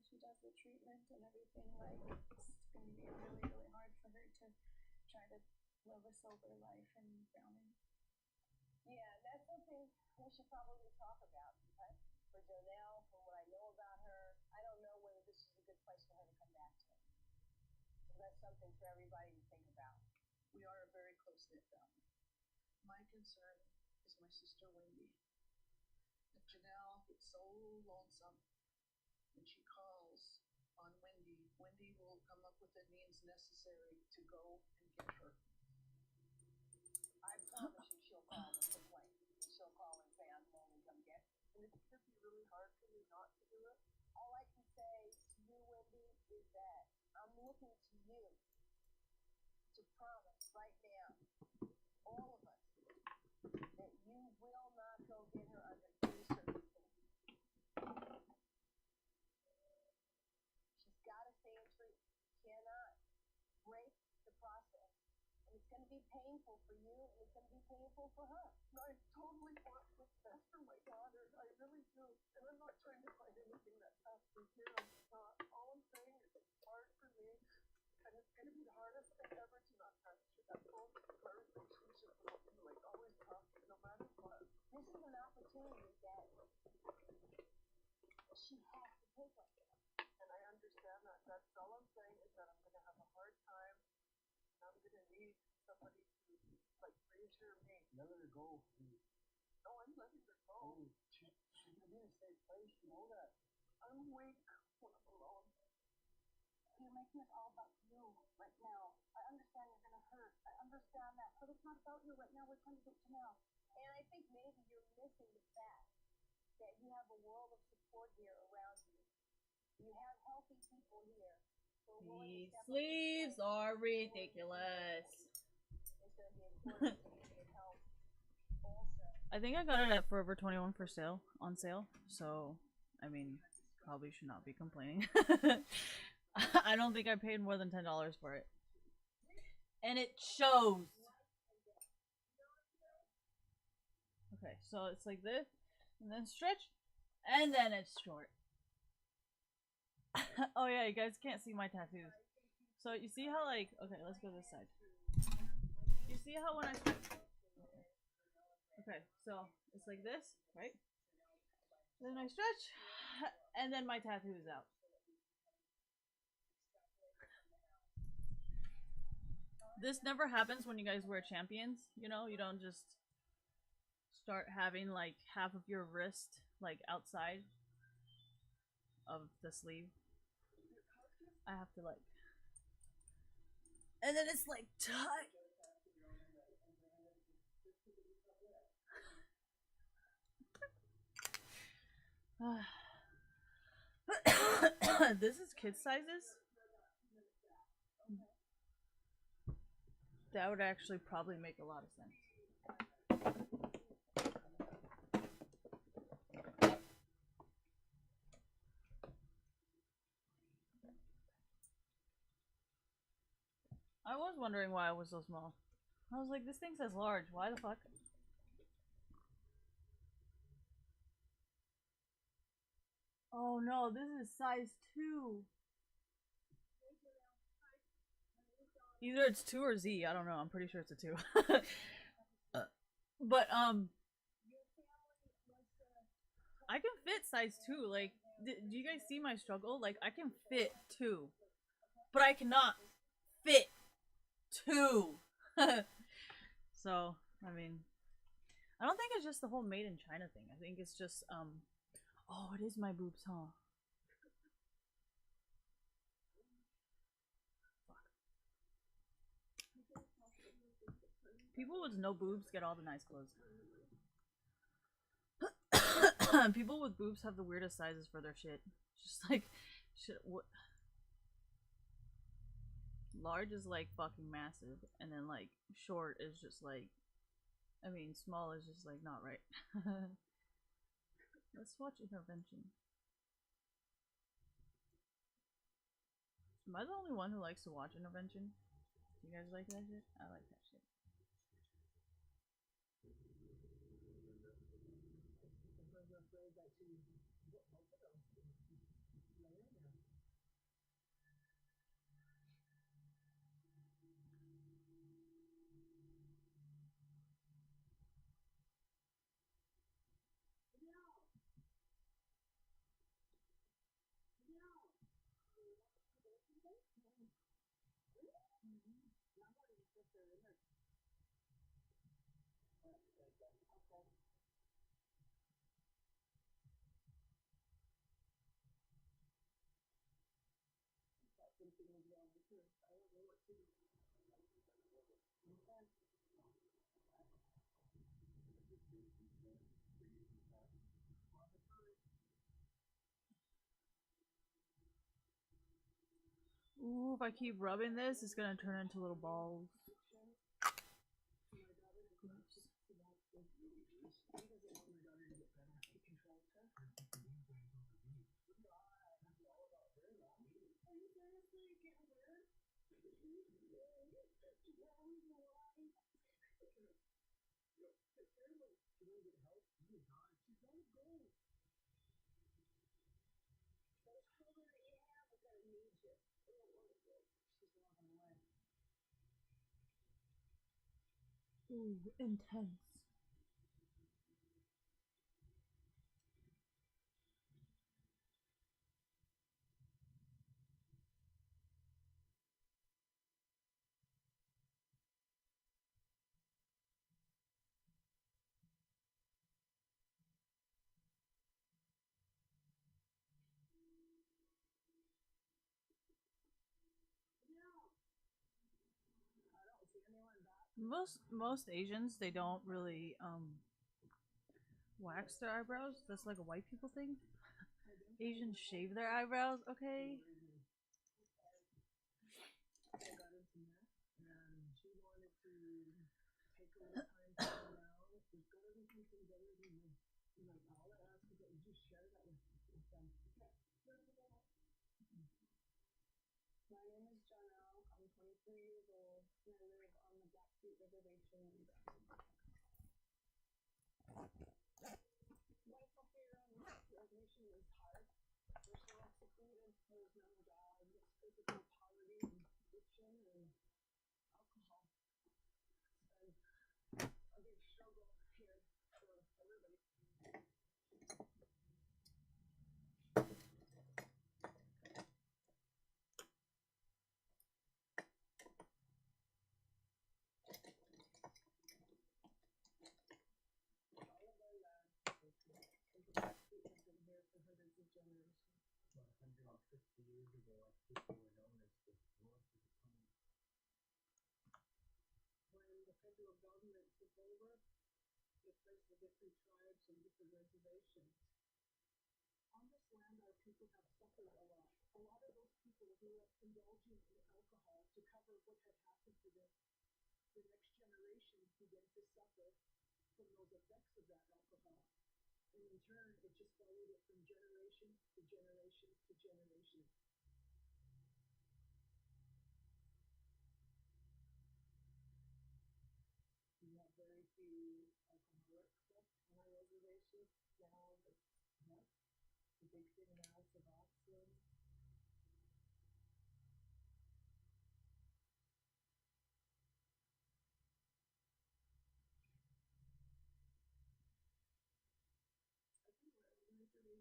she does the treatment and everything, like, it's going to be really, really hard for her to try to live a sober life in Browning. Yeah, that's something we should probably talk about, okay? For Jonelle, from what I know about her, I don't know whether this is a good place for her to come back to. So that's something for everybody to think about. We are a very close-knit family. My concern is my sister Wendy. If Jonelle gets so lonesome and she calls on Wendy, Wendy will come up with the means necessary to go and get her. I promise you she'll call and complain. She'll call and say, I'm home and come get her. And it's going to be really hard for me not to do it. All I can say to you, Wendy, is that I'm looking to you to promise right now, all of us, that you will not go get her under any circumstances. She's got to stay in treatment. She cannot break the process. And it's going to be painful for you, and it's going to be painful for her. I totally want what's best for my daughter. I really do. And I'm not trying to find anything that has to be here. I'm not. All I'm saying is it's hard for me. And it's going to be the hardest thing ever to not have that full our relationship with like always talking no matter what. This is an opportunity that she has to take like that. And I understand that. That's all I'm saying is that I'm going to have a hard time. And I'm going to need somebody to like reassure me. Let her go, please. No, I'm letting her go. Oh, she's gonna be in a safe place, you know that. I'm weak when I'm alone. You're making it all about you right now. I understand you're going to hurt. I understand that. But it's not about you right now. We're trying to get Jonelle. And I think maybe you're missing the fact that you have a world of support here around you. You have healthy people here. These sleeves are ridiculous. It's going to be important for you to get help also. I think I got it at Forever 21 for sale, on sale. So, I mean, probably should not be complaining. I don't think I paid more than $10 for it. And it shows. Okay, so it's like this, and then stretch, and then it's short. Oh yeah, you guys can't see my tattoos. So you see how like, okay, let's go this side. You see how when I stretch, okay, so it's like this, right? Then I stretch, and then my tattoo is out. This never happens when you guys wear champions, you know? You don't just start having like half of your wrist like outside of the sleeve. I have to like, and then it's like tight. This is kid sizes. That would actually probably make a lot of sense. I was wondering why it was so small. I was like, this thing says large. Why the fuck? Oh no, this is size 2. Either it's 2 or Z. I don't know. I'm pretty sure it's a 2. But I can fit size 2. Like, do you guys see my struggle? Like, I can fit 2, but I cannot fit 2. So, I mean, I don't think it's just the whole made in China thing. I think it's just oh, it is my boobs, huh? People with no boobs get all the nice clothes. People with boobs have the weirdest sizes for their shit. Just like, shit, what? Large is like fucking massive, and then like short is just like, I mean, small is just like not right. Let's watch Intervention. Am I the only one who likes to watch Intervention? You guys like that shit? I like that shit. Not even if they're in there. Okay. Thought something was wrong with her. I don't know what to do. Okay. Ooh, if I keep rubbing this, it's gonna turn into little balls. Ooh, intense. Most Asians, they don't really wax their eyebrows. That's like a white people thing. Asians shave their eyebrows, okay? My name is Janelle. I'm 23 years old, and I live on the Blackfeet Reservation in Brandon. Life up here on the reservation is hard. There's no secluded, there's no jobs, it's physical poverty and addiction and alcohol. It's been a big struggle here for everybody. All of our land, the Blackfeet have been here for hundreds of generations. About 150 years ago, our people were known as the Lords of the Plains. When the federal government took over, they placed the different tribes and different reservations. On this land, our people have suffered a lot. A lot of those people grew up indulging in alcohol to cover what had happened to them. The next generations began to suffer from those effects of that alcohol. And in turn, it just followed it from generation to generation to generation. We have very few alcoholics left on our reservation. Now, the big thing now is Suboxone.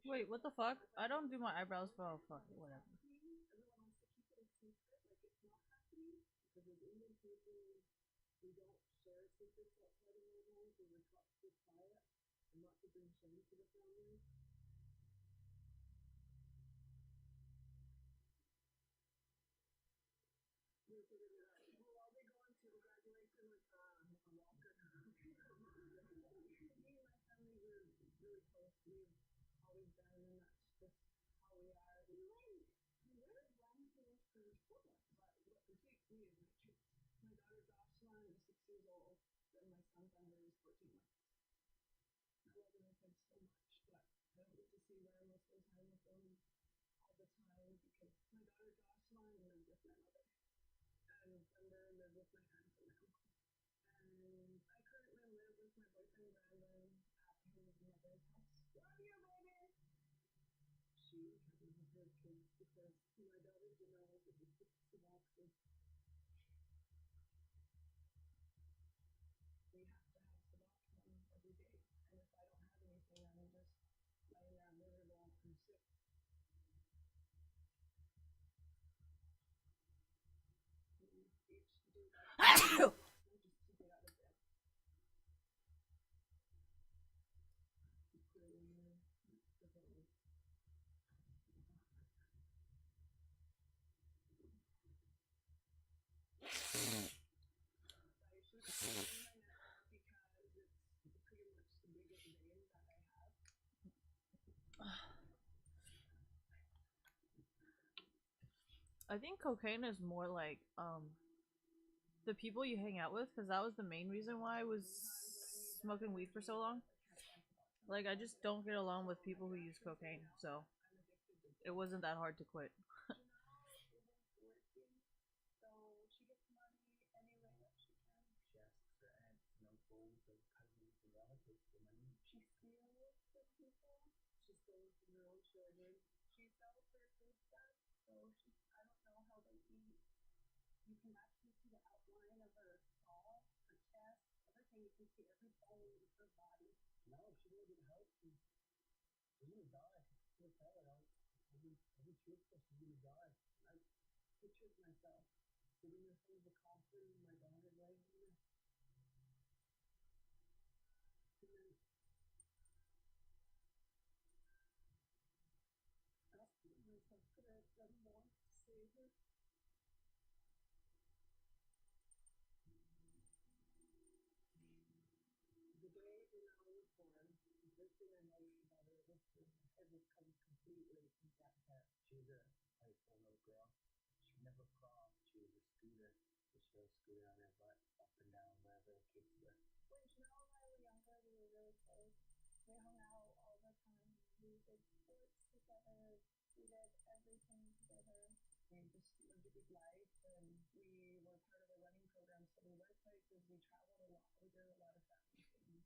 Wait, what the fuck? I don't do my eyebrows, but oh, fuck it, whatever. Everyone wants to keep it a secret, like it's not happening. Because as Indian people, we don't share secrets outside of our homes. We were taught to keep quiet and not to bring shame to the family. Well, I'll be going to graduation with Walker. Me and my family were really close. We've always been, and that's just how we are. We're blind to this for school. But what intrigues me is my kids. My daughter Jocelyn is 6 years old, and my son Thunder is 14 months. I love my kids so much, but I don't get to see them or spend time with them all the time because my daughter Jocelyn lives with my mother, and Thunder lives with my aunt and my uncle. And I currently live with my boyfriend Brandon at his mother's house. Love you, baby! She can't live with her kids because my daughter denies that it's Suboxone. We have to have Suboxone every day, and if I don't have anything, I'm just laying there miserable and sick. Even I think cocaine is more like the people you hang out with, because that was the main reason why I was smoking weed for so long. Like, I just don't get along with people who use cocaine, so it wasn't that hard to quit. She asks her aunts and uncles and cousins and relatives for money. She steals from people. She stays from her own children. She sells her food stuff. So I don't know how they eat. You can actually see the outline of her skull, her chest, everything. You can see every bone in her body. No, she didn't get help. She's gonna die. Poor fellow. Every truthful, she's gonna die. I pictured myself sitting in front of the coffin with my daughter laying there. And then Asking myself, could I have done more to save her? the day Janelle was born, the first thing I noticed about her was her head was covered completely in cat hair. She was a playful little girl. She never crawled. She was a scooter. So she always scooted on her butt up and down wherever the kids were. When Janelle and I were younger, we were really close. We hung out all the time. We did sports together. We did everything together. We just lived a good life, and we were part of a running program, so we went places, we traveled a lot, we did a lot of family things.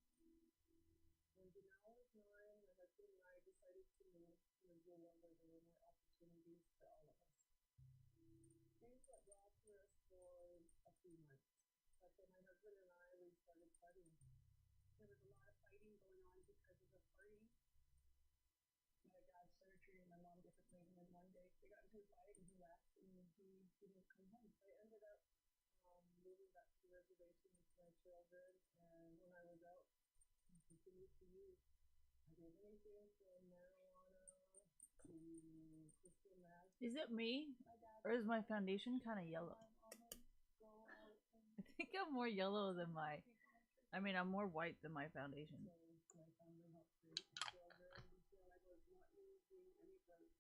When Janelle was 9, my husband and I decided to move to Missoula where there were more opportunities for all of us. Things went well for us for a few months, but then my husband and I, we started partying. There was a lot of fighting going on because of the party. My dad started treating my mom differently, and then one day they got into a fight and he left and he didn't come home. I ended up moving back to the reservation with my children, and when I was out, I continued to use. I did anything from marijuana to crystal meth. Is it me? My dad Or is my foundation kind of yellow? go out and I think I'm more yellow than my. I mean, I'm more white than my foundation. So my family helped raise my children until I was not using any drugs.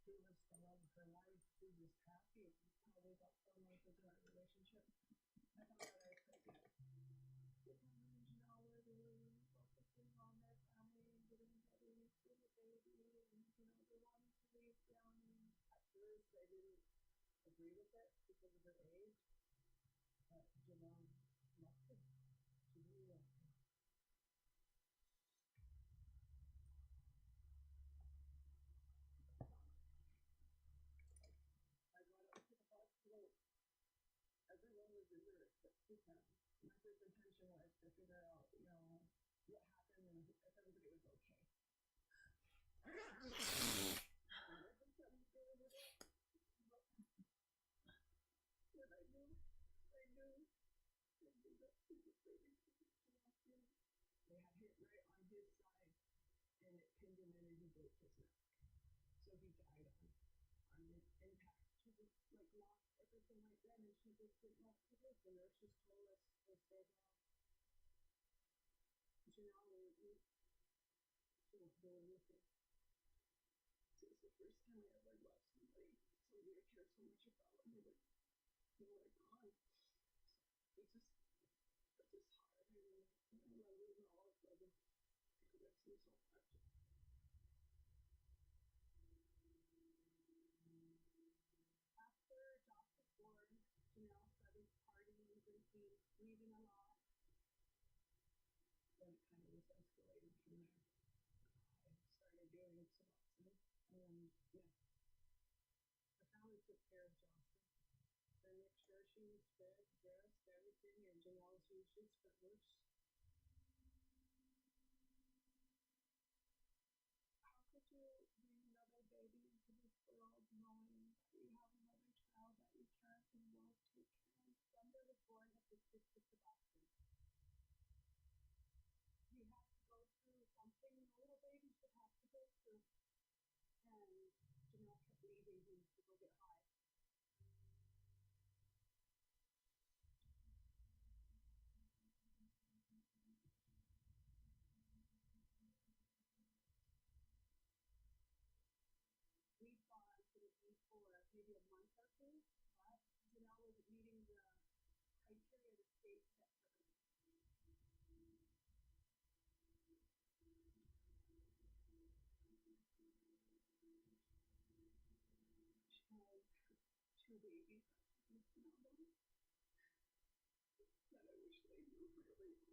She was the love of her life. She was just happy. Probably about 4 months into our relationship, I found out I was pregnant. Janelle were really focusing on their family and getting ready for the baby, and they wanted to leave Downey. At first, I didn't agree with it because of her age, but Janelle loved him. She really loved him. I got up to the hospital. Everyone was in there except for him. My first intention was to figure out, what happened and if everybody was okay. And wasn't something good with it. But I knew that he was waiting for me to walk in. They had hit right on his side, and it pinned him in and he broke his neck. So he died on impact. She just lost everything right then, and she just didn't know what to do. The nurses told us, they said, Janelle, she won't do anything. So it's the first time I ever loved somebody I care so much about, and they were gone. It's just hard. I love all of them. It makes me so much. After Josh was born, Janelle started partying, drinking, leaving a lot. Then it kind of just escalated from there. I started doing Suboxone, and yeah, the family took care of Jocelyn. They make sure she was fed, dressed, everything, and Janelle's usage got worse. How could you bring another baby into this world knowing that you have another child that you can't and won't take care of? Thunder was born addicted to Suboxone. He had to go through something a little baby should have to go through. And Janelle kept leaving him to go get high. maybe a month or two. But Janelle wasn't meeting the criteria the state set for her. She has two babies that she's missing out on. That I wish they knew really me.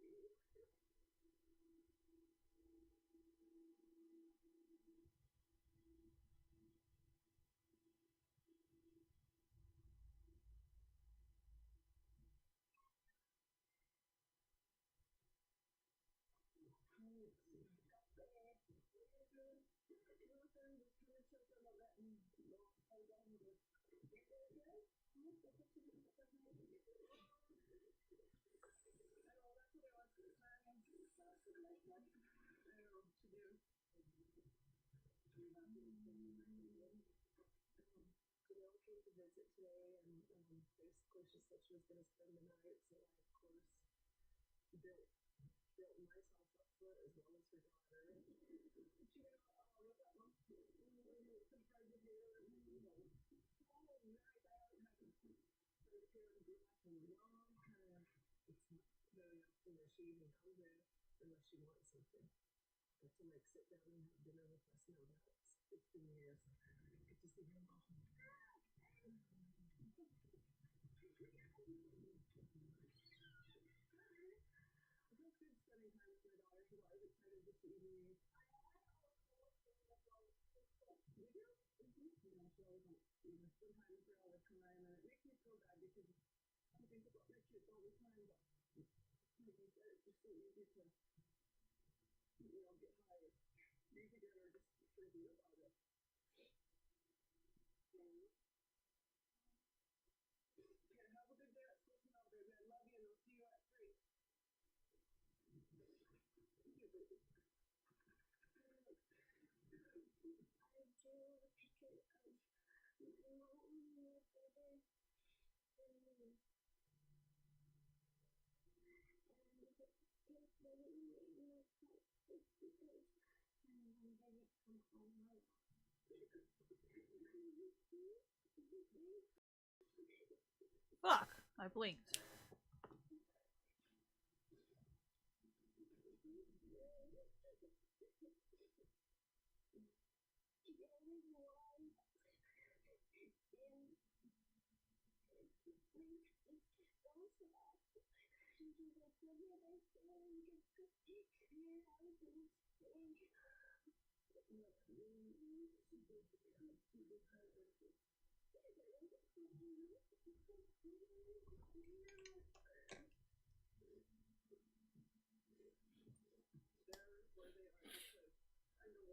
Janelle came to visit today, and basically she said she was going to spend the night. So I, of course, built myself up for it as well as her daughter. She went, "Oh, what's up, Mom? Some friends are here." "Oh, nice. I haven't had friends here in Bruce in a long time." It's not very often where she even comes in unless she wants something. But to like sit down and have dinner with us now, it's been years. Get to see her mom. It feels good spending time with my daughter. She's always excited to see me. We do? Yeah, she always wants to spend time with her all the time, and it makes me feel bad because I think about my kids all the time, but like you said, it's just so easy to, get high, leave again, or just forget about it. Yeah. Okay, have a good day at school tomorrow, baby. I love you, and I'll see you at 3. Thank you, baby. I drew a picture of my mom, my brother, and me. And the pink balloon made me quite sick because my mom didn't come home alone. Fuck! I blinked. They're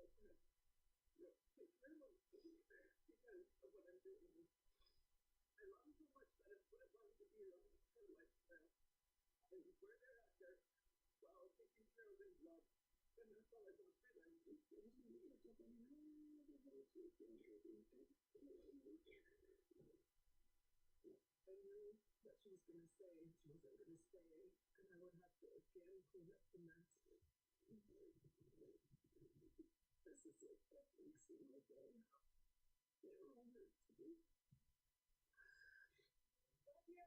where they are because I know what's going to take care of them because of what I'm doing. I love them so much that it's what it loves to be around her lifestyle. And where they're at, they're, well, taking care of is love. And that's all I want for them. I knew that she was going to say she wasn't going to stay, and I would have to again clean up the mess. This is like every single day. They all hurt to me. Love you.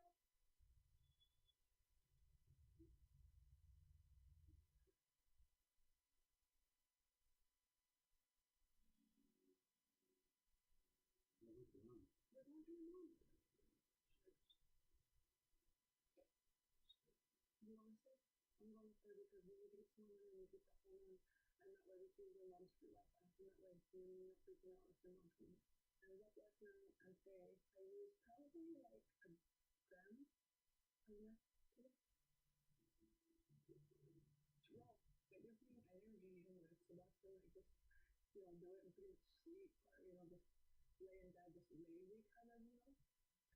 What was wrong? We're going to your mom. You want to stay? I'm going to stay because we need to get some more money and get that phone on. And that way we can get mom's free Wi-Fi. And that way you're not freaking out if your mom comes. I was up last night and I used probably like a gram of meth today. It's raw. It gives me energy anyway, so that's when I just, do it and pretty much sleep or, just lay in bed just lazy kind of.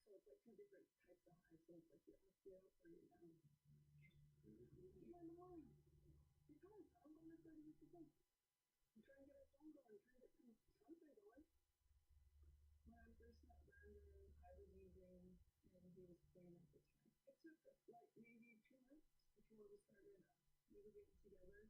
So it's like 2 different types of highs. So it's like you're up or you're down. My mom. Because I'm going to study with the phone. I'm trying to get our phone going. I'm trying to get something going. When I first met Brandon, I was using, and he was clean at the time. It took like maybe 2 months before we started really getting together.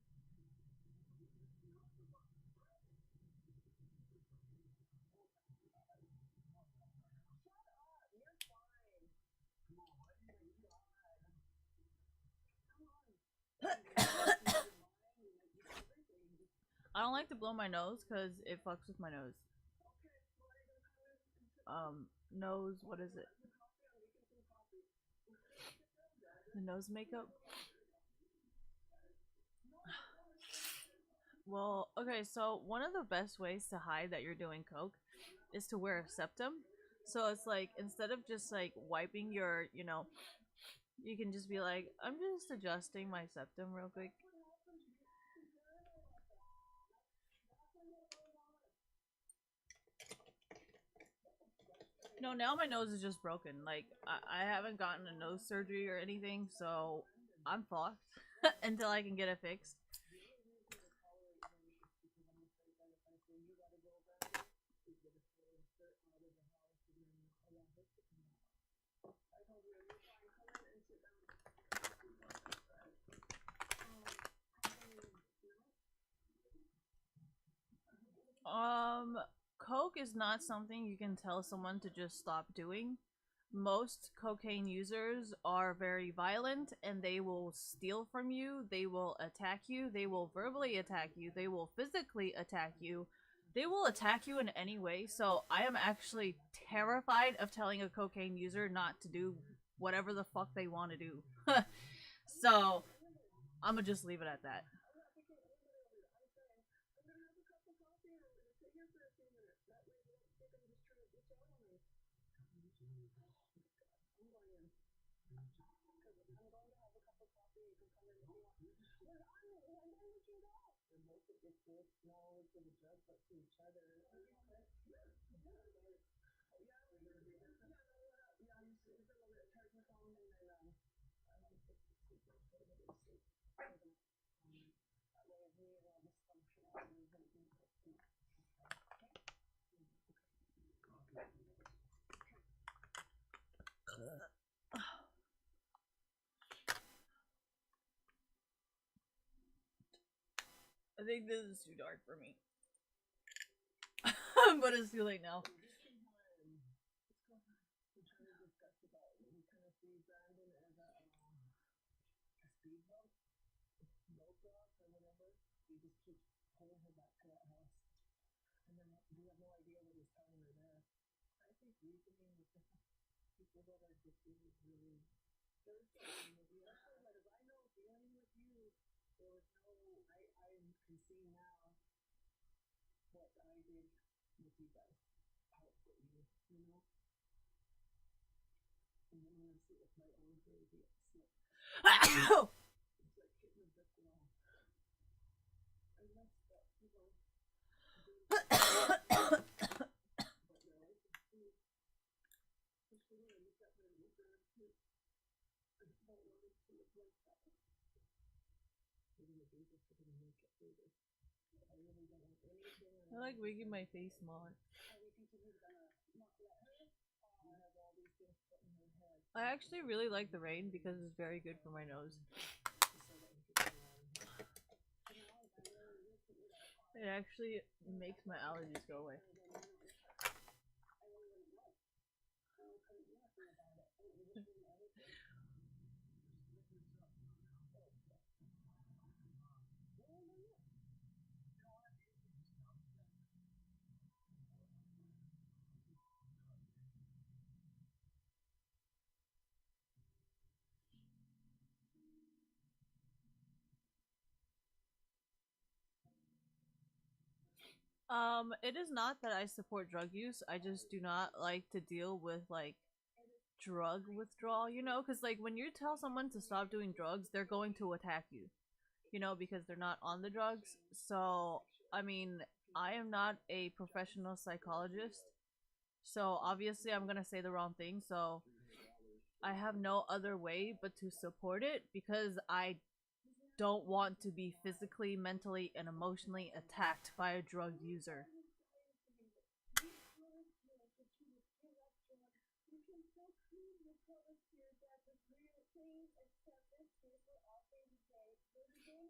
I don't like to blow my nose because it fucks with my nose. Nose, what is it? The nose makeup? Well, okay, so one of the best ways to hide that you're doing coke is to wear a septum. So it's like, instead of just like wiping your, you can just be like, I'm just adjusting my septum real quick. No, now my nose is just broken. Like, I haven't gotten a nose surgery or anything, so I'm fucked until I can get it fixed. Coke is not something you can tell someone to just stop doing. Most cocaine users are very violent and they will steal from you, they will attack you, they will verbally attack you, they will physically attack you, they will attack you in any way. So I am actually terrified of telling a cocaine user not to do whatever the fuck they want to do. So I'm gonna just leave it at that. I think this is too dark for me. But it's too late now. I like making my face smaller. I actually really like the rain because it's very good for my nose. It actually makes my allergies go away. It is not that I support drug use. I just do not like to deal with like drug withdrawal, because like when you tell someone to stop doing drugs, they're going to attack you, because they're not on the drugs. So, I mean, I am not a professional psychologist, so obviously I'm gonna say the wrong thing. So I have no other way but to support it because I don't want to be physically, mentally, and emotionally attacked by a drug user.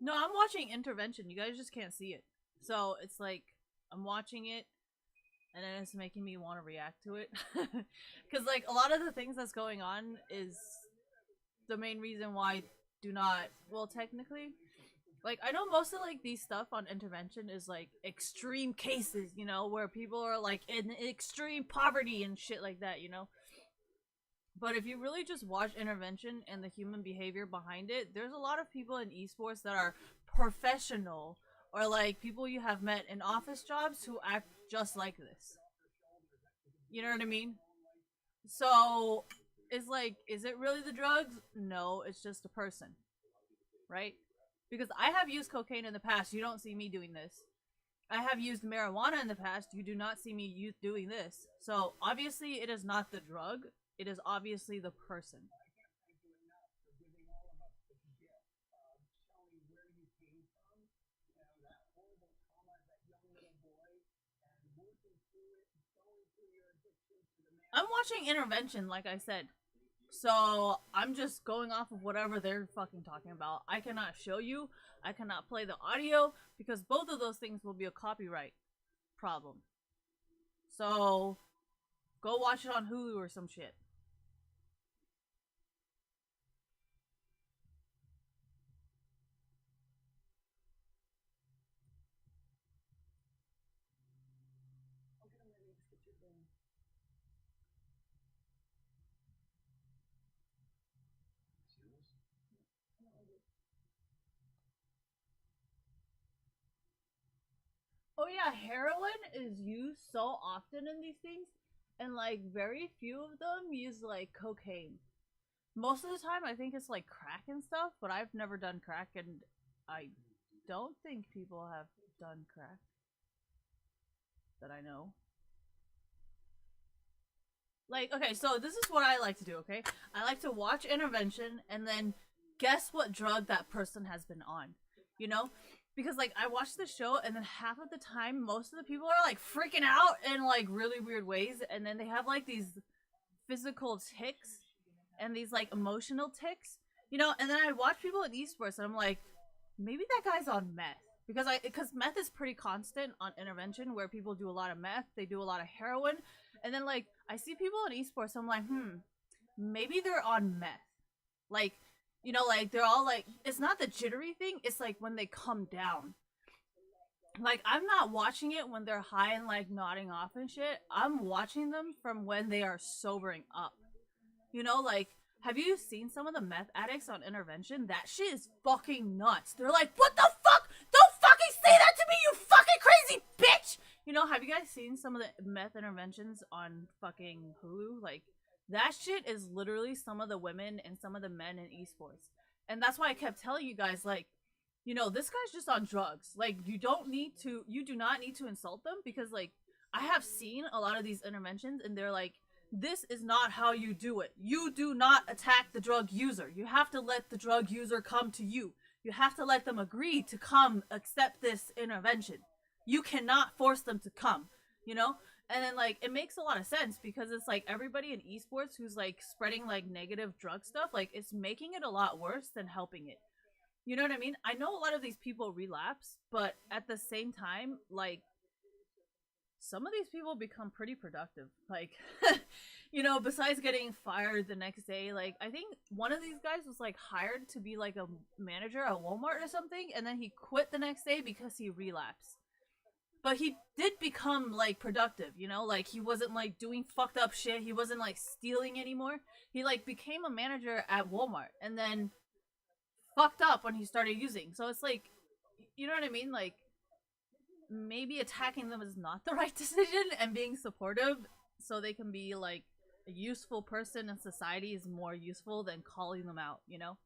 No, I'm watching Intervention. You guys just can't see it. So it's like I'm watching it and then it's making me want to react to it. Because like a lot of the things that's going on is the main reason why do not, well, technically, like, I know most of, like, these stuff on intervention is, like, extreme cases, you know, where people are, like, in extreme poverty and shit like that, you know? But if you really just watch intervention and the human behavior behind it, there's a lot of people in esports that are professional or like people you have met in office jobs who act just like this. You know what I mean? So it's like, is it really the drugs? No, it's just a person, right? Because I have used cocaine in the past. You don't see me doing this. I have used marijuana in the past. You do not see me doing this. So obviously, it is not the drug. It is obviously the person. I'm watching intervention, like I said. So I'm just going off of whatever they're fucking talking about. I cannot show you. I cannot play the audio because both of those things will be a copyright problem. So go watch it on Hulu or some shit. Oh yeah, heroin is used so often in these things, and like very few of them use like cocaine. Most of the time, I think it's like crack and stuff, but I've never done crack, and I don't think people have done crack that I know. Like, okay, so this is what I like to do, okay? I like to watch intervention and then guess what drug that person has been on, you know? Because, like, I watch the show and then half of the time, most of the people are, like, freaking out in, like, really weird ways, and then they have, like, these physical tics and these, like, emotional tics, you know? And then I watch people in esports and I'm like, maybe that guy's on meth. Because meth is pretty constant on intervention where people do a lot of meth, they do a lot of heroin, and then, like, I see people in esports, so I'm like, maybe they're on meth. Like, you know, like, they're all, like, it's not the jittery thing, it's, like, when they come down. Like, I'm not watching it when they're high and, like, nodding off and shit. I'm watching them from when they are sobering up. You know, like, have you seen some of the meth addicts on intervention? That shit is fucking nuts. They're like, what the fuck? Don't fucking say that to me, you fucking crazy bitch! You know, have you guys seen some of the meth interventions on fucking Hulu? Like, that shit is literally some of the women and some of the men in esports. And that's why I kept telling you guys, like, you know, this guy's just on drugs. Like, you do not need to insult them because, like, I have seen a lot of these interventions and they're like, this is not how you do it. You do not attack the drug user. You have to let the drug user come to you. You have to let them agree to come accept this intervention. You cannot force them to come, you know? And then, like, it makes a lot of sense because it's like everybody in esports who's like spreading like negative drug stuff, like, it's making it a lot worse than helping it. You know what I mean? I know a lot of these people relapse, but at the same time, like, some of these people become pretty productive. Like, you know, besides getting fired the next day, like, I think one of these guys was like hired to be like a manager at Walmart or something, and then he quit the next day because he relapsed. But he did become like productive, you know, like he wasn't like doing fucked up shit, he wasn't like stealing anymore. He like became a manager at Walmart and then fucked up when he started using. So it's like, you know what I mean? Like, maybe attacking them is not the right decision and being supportive so they can be like a useful person in society is more useful than calling them out, you know?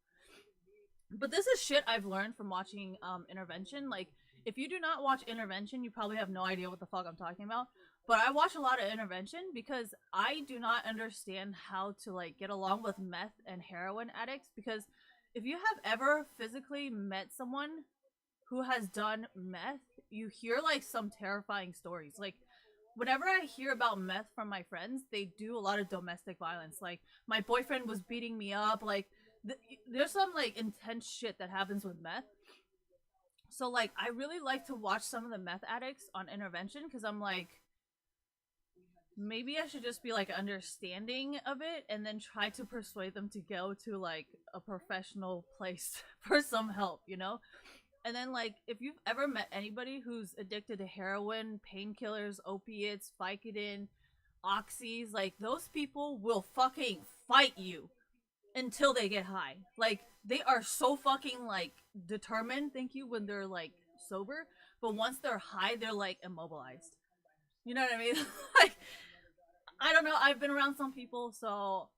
But this is shit I've learned from watching intervention. Like, if you do not watch intervention, you probably have no idea what the fuck I'm talking about. But I watch a lot of intervention because I do not understand how to like get along with meth and heroin addicts, because if you have ever physically met someone who has done meth, you hear like some terrifying stories. Like, whenever I hear about meth from my friends, they do a lot of domestic violence. Like, my boyfriend was beating me up. Like, there's some like intense shit that happens with meth. So like, I really like to watch some of the meth addicts on intervention because I'm like, maybe I should just be like understanding of it and then try to persuade them to go to like a professional place for some help, you know? And then like if you've ever met anybody who's addicted to heroin, painkillers, opiates, Vicodin, oxys, like those people will fucking fight you until they get high. Like they are so fucking like determined, thank you, when they're like sober, but once they're high, they're like immobilized. You know what I mean? Like I don't know, I've been around some people, so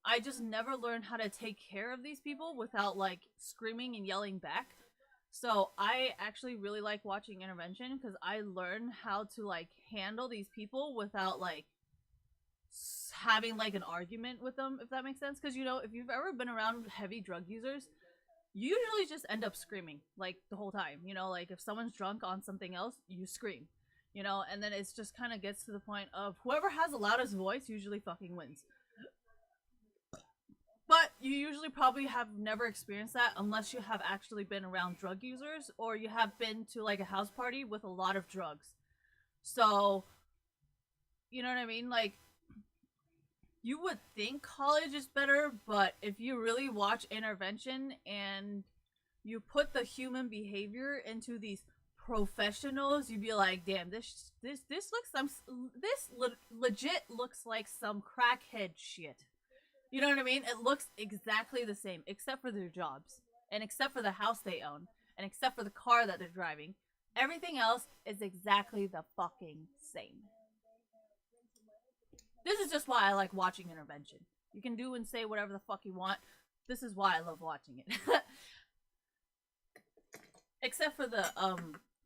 I just never learned how to take care of these people without like screaming and yelling back. So I actually really like watching Intervention because I learn how to like handle these people without like having like an argument with them, if that makes sense. Because you know, if you've ever been around heavy drug users, you usually just end up screaming like the whole time. You know, like if someone's drunk on something else, you scream. You know, and then it's just kind of gets to the point of whoever has the loudest voice usually fucking wins. But you usually probably have never experienced that unless you have actually been around drug users or you have been to like a house party with a lot of drugs. So, you know what I mean? Like, you would think college is better, but if you really watch Intervention and you put the human behavior into these professionals, you'd be like, damn, this looks legit looks like some crackhead shit. You know what I mean? It looks exactly the same, except for their jobs, and except for the house they own, and except for the car that they're driving. Everything else is exactly the fucking same. This is just why I like watching Intervention. You can do and say whatever the fuck you want. This is why I love watching it. Except for the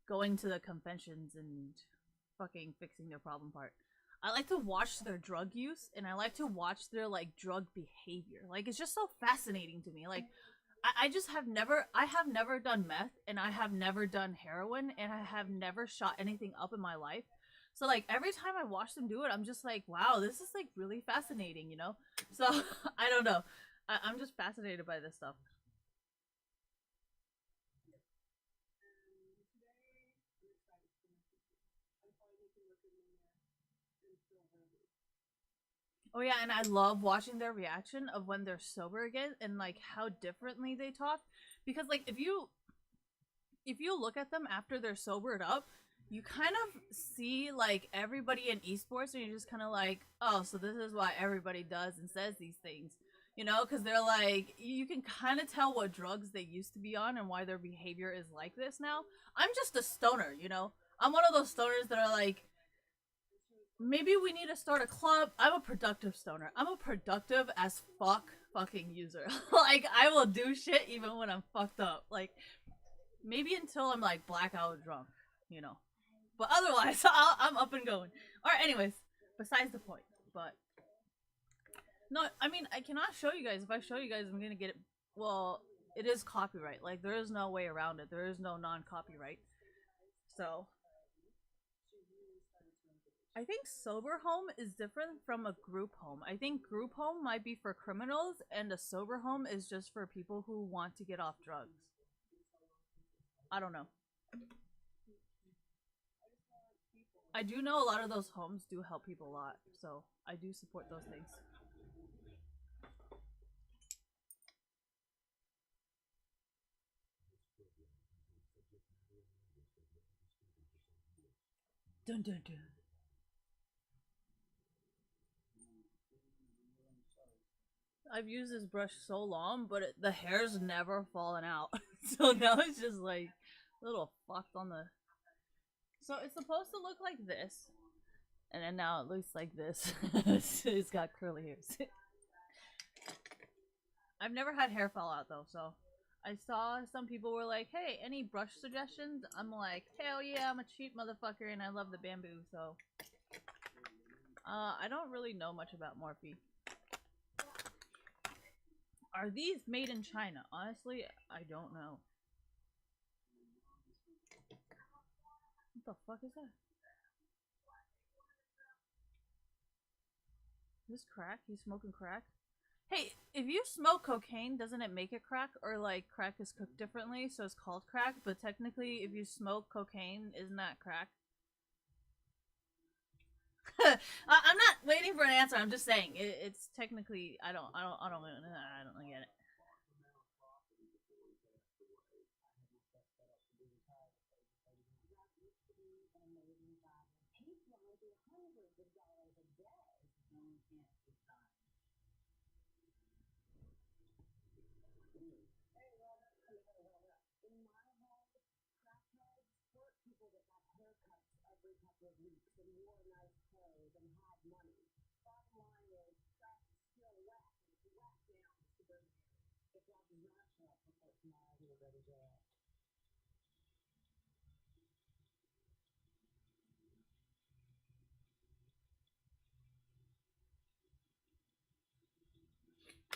going to the conventions and fucking fixing their problem part. I like to watch their drug use and I like to watch their like drug behavior. Like it's just so fascinating to me. Like I have never done meth and I have never done heroin and I have never shot anything up in my life. So like every time I watch them do it, I'm just like, wow, this is like really fascinating, you know? So I don't know. I'm just fascinated by this stuff. Oh yeah, and I love watching their reaction of when they're sober again and like how differently they talk. Because like if you look at them after they're sobered up, you kind of see like everybody in esports and you're just kind of like, oh, so this is why everybody does and says these things. You know, because they're like, you can kind of tell what drugs they used to be on and why their behavior is like this now. I'm just a stoner, you know? I'm one of those stoners that are like, maybe we need to start a club. I'm a productive stoner. I'm a productive as fuck fucking user. Like, I will do shit even when I'm fucked up. Like, maybe until I'm like blackout drunk, you know. But otherwise, I'm up and going. Alright, anyways, besides the point. But, no, I mean, I cannot show you guys. If I show you guys, I'm gonna get it. Well, it is copyright. Like, there is no way around it. There is no non-copyright. So, I think sober home is different from a group home. I think group home might be for criminals, and a sober home is just for people who want to get off drugs. I don't know. I do know a lot of those homes do help people a lot, so I do support those things. Dun dun dun. I've used this brush so long, but the hair's never fallen out. So now it's just like a little fucked on the. So it's supposed to look like this, and then now it looks like this. It's got curly hairs. I've never had hair fall out though, so I saw some people were like, "Hey, any brush suggestions?" I'm like, "Hell yeah, I'm a cheap motherfucker, and I love the bamboo." So, I don't really know much about Morphe. Are these made in China? Honestly, I don't know. What the fuck is that? This crack? He's smoking crack? Hey, if you smoke cocaine, doesn't it make it crack? Or like crack is cooked differently, so it's called crack, but technically if you smoke cocaine, isn't that crack? I'm not waiting for an answer. I'm just saying it's technically I don't get it.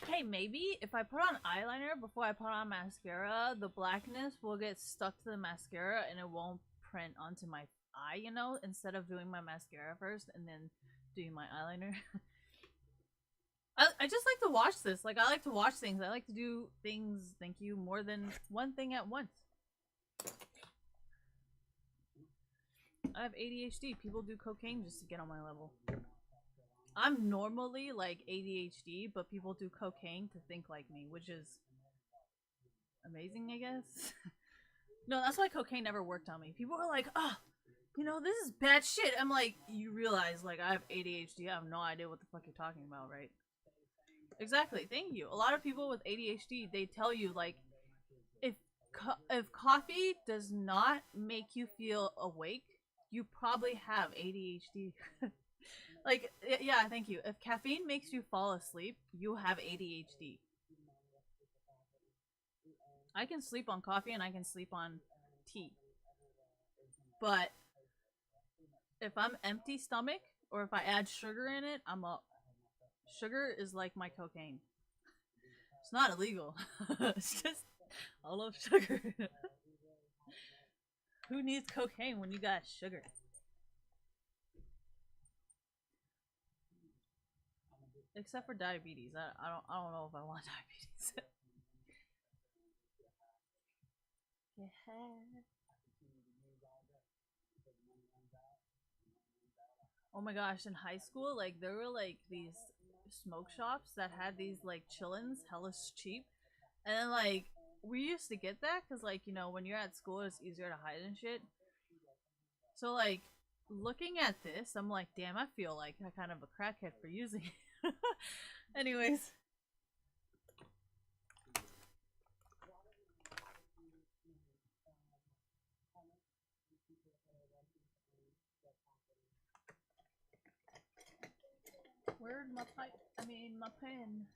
Hey, maybe if I put on eyeliner before I put on mascara, the blackness will get stuck to the mascara and it won't print onto my eye, you know, instead of doing my mascara first and then doing my eyeliner. I just like to watch this. Like, I like to watch things. I like to do things, thank you, more than one thing at once. I have ADHD. People do cocaine just to get on my level. I'm normally like ADHD, but people do cocaine to think like me, which is amazing, I guess. No, that's why cocaine never worked on me. People are like, oh, you know, this is bad shit. I'm like, you realize, like, I have ADHD. I have no idea what the fuck you're talking about, right? Exactly. Thank you. A lot of people with ADHD, they tell you, like, if coffee does not make you feel awake, you probably have ADHD. Like, yeah, thank you. If caffeine makes you fall asleep, you have ADHD. I can sleep on coffee and I can sleep on tea. But if I'm empty stomach or if I add sugar in it, I'm up. Sugar is like my cocaine. It's not illegal. It's just, I love sugar. Who needs cocaine when you got sugar? Except for diabetes. I don't know if I want diabetes. Yeah. Oh my gosh, in high school, like there were like these smoke shops that had these like chillins, hellish cheap. And then like we used to get that because like, you know, when you're at school it's easier to hide and shit. So like looking at this, I'm like, damn, I feel like a kind of a crackhead for using it. Anyways. Where'd my pipe? I mean, my pen.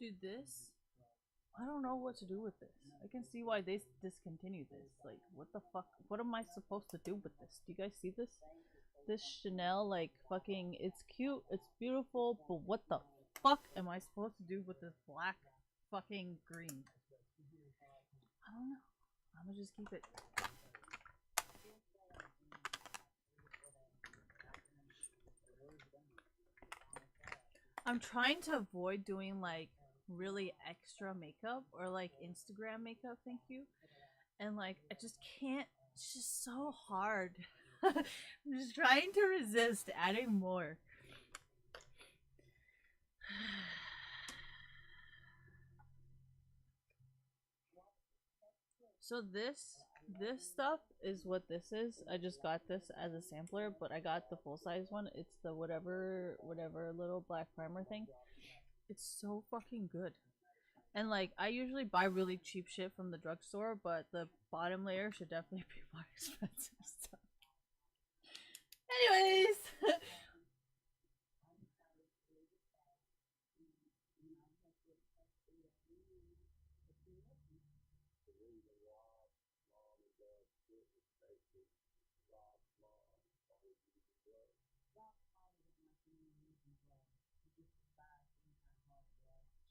Dude, this? I don't know what to do with this. I can see why they discontinued this. Like, what the fuck? What am I supposed to do with this? Do you guys see this? This Chanel, like, fucking, it's cute, it's beautiful, but what the fuck am I supposed to do with this black fucking green? I don't know. I'm gonna just keep it. I'm trying to avoid doing, like, really extra makeup or, like, Instagram makeup, thank you. And, like, I just can't. It's just so hard. I'm just trying to resist adding more. So this stuff is what this is. I just got this as a sampler, but I got the full size one. It's the whatever little black primer thing. It's so fucking good. And like I usually buy really cheap shit from the drugstore, but the bottom layer should definitely be more expensive stuff. Anyways.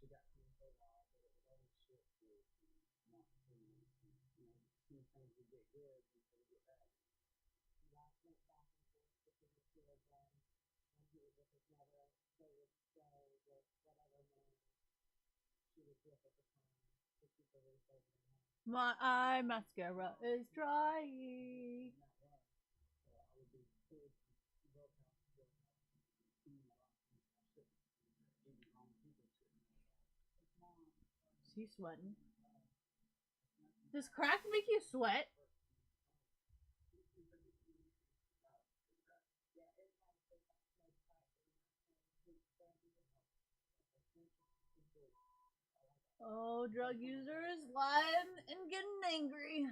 She got to know a lot, but it was always short with not seeing anything. You know, some things would get good and things get bad. Ross went back and forth between the two of them. When he was with his mother, they would stay with whatever man she was with at the time to keep the roof over their head. My eye mascara is drying. So I would be pulled from work house to work house, seeing a lot of things I shouldn't, even wrong people shouldn't know about. His mom, She's sweating. Does crack make you sweat? Oh, drug users lying and getting angry.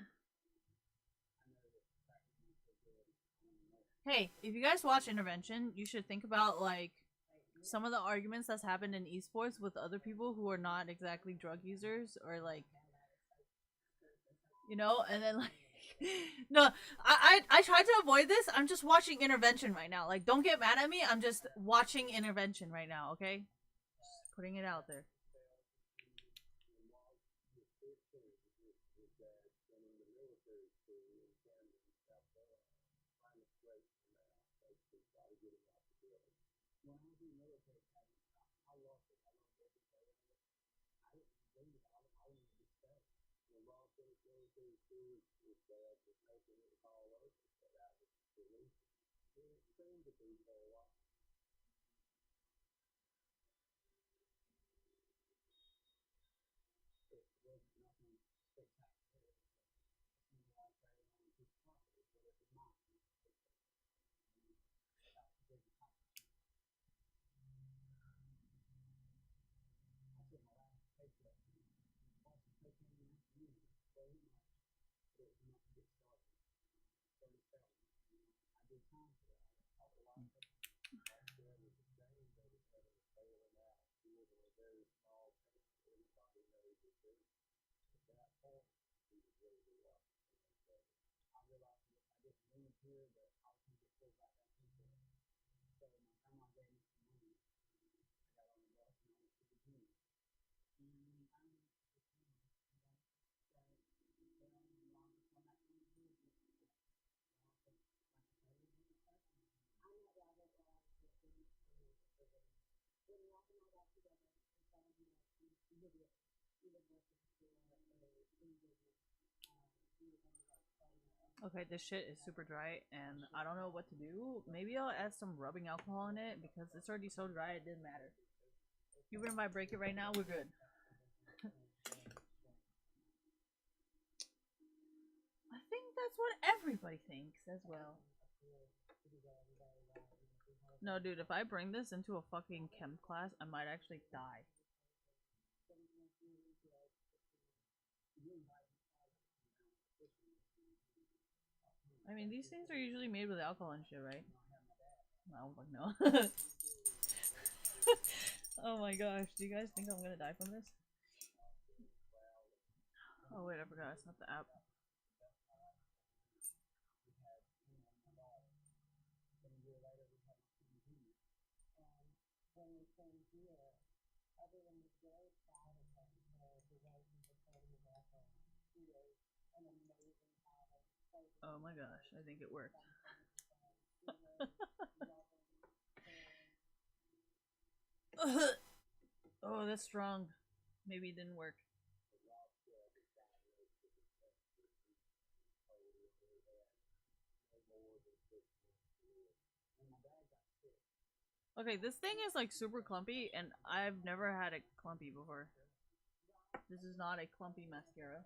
Hey, if you guys watch Intervention, you should think about like some of the arguments that's happened in esports with other people who are not exactly drug users or like, you know, and then like no, I tried to avoid this. I'm just watching Intervention right now. Like, don't get mad at me. I'm just watching Intervention right now, okay? Just putting it out there. When I was in the military, I loved it. I loved every day of it. I didn't leave. I wanted to stay. The law finished military school was bad, just making it all over. So that was the reason. It seemed to be for a while. It wasn't nothing spectacular. It seemed like they on his property, but it was not. That was a big accomplishment. I took my last paycheck. Boston paycheck in the afternoon, very much. But it was enough to get started. 37. I did time for that. I taught a lot of things. Right there was the same, they was having a failing out. He was in a very small town. Everybody knows it too. At that point, he was ready to rock. So I realized if I didn't move here, that I was going to get pulled right back into it. So my grandma gave me some money. I got on the bus and I went to Virginia. And I went to Virginia. So, well, the longest one that comes to is Mississippi. Well, like I said, it was a question. I met Robert while I was working in Mississippi. When Rob and I got together, we fell in love immediately. We was working for a food business. We were going to like starting our own. Okay, this shit is super dry and I don't know what to do. Maybe I'll add some rubbing alcohol in it because it's already so dry it didn't matter. Even if I break it right now, we're good. I think that's what everybody thinks as well. No, dude, if I bring this into a fucking chem class, I might actually die. I mean, these things are usually made with alcohol and shit, right? No, fuck no. Oh my gosh, do you guys think I'm gonna die from this? Oh wait, I forgot, it's not the app. When we came here, everyone was very proud of him for the way he was holding his effort. He is an amazing father. Oh my gosh, I think it worked. Oh, that's strong. Maybe it didn't work. Okay, this thing is like super clumpy, and I've never had it clumpy before. This is not a clumpy mascara.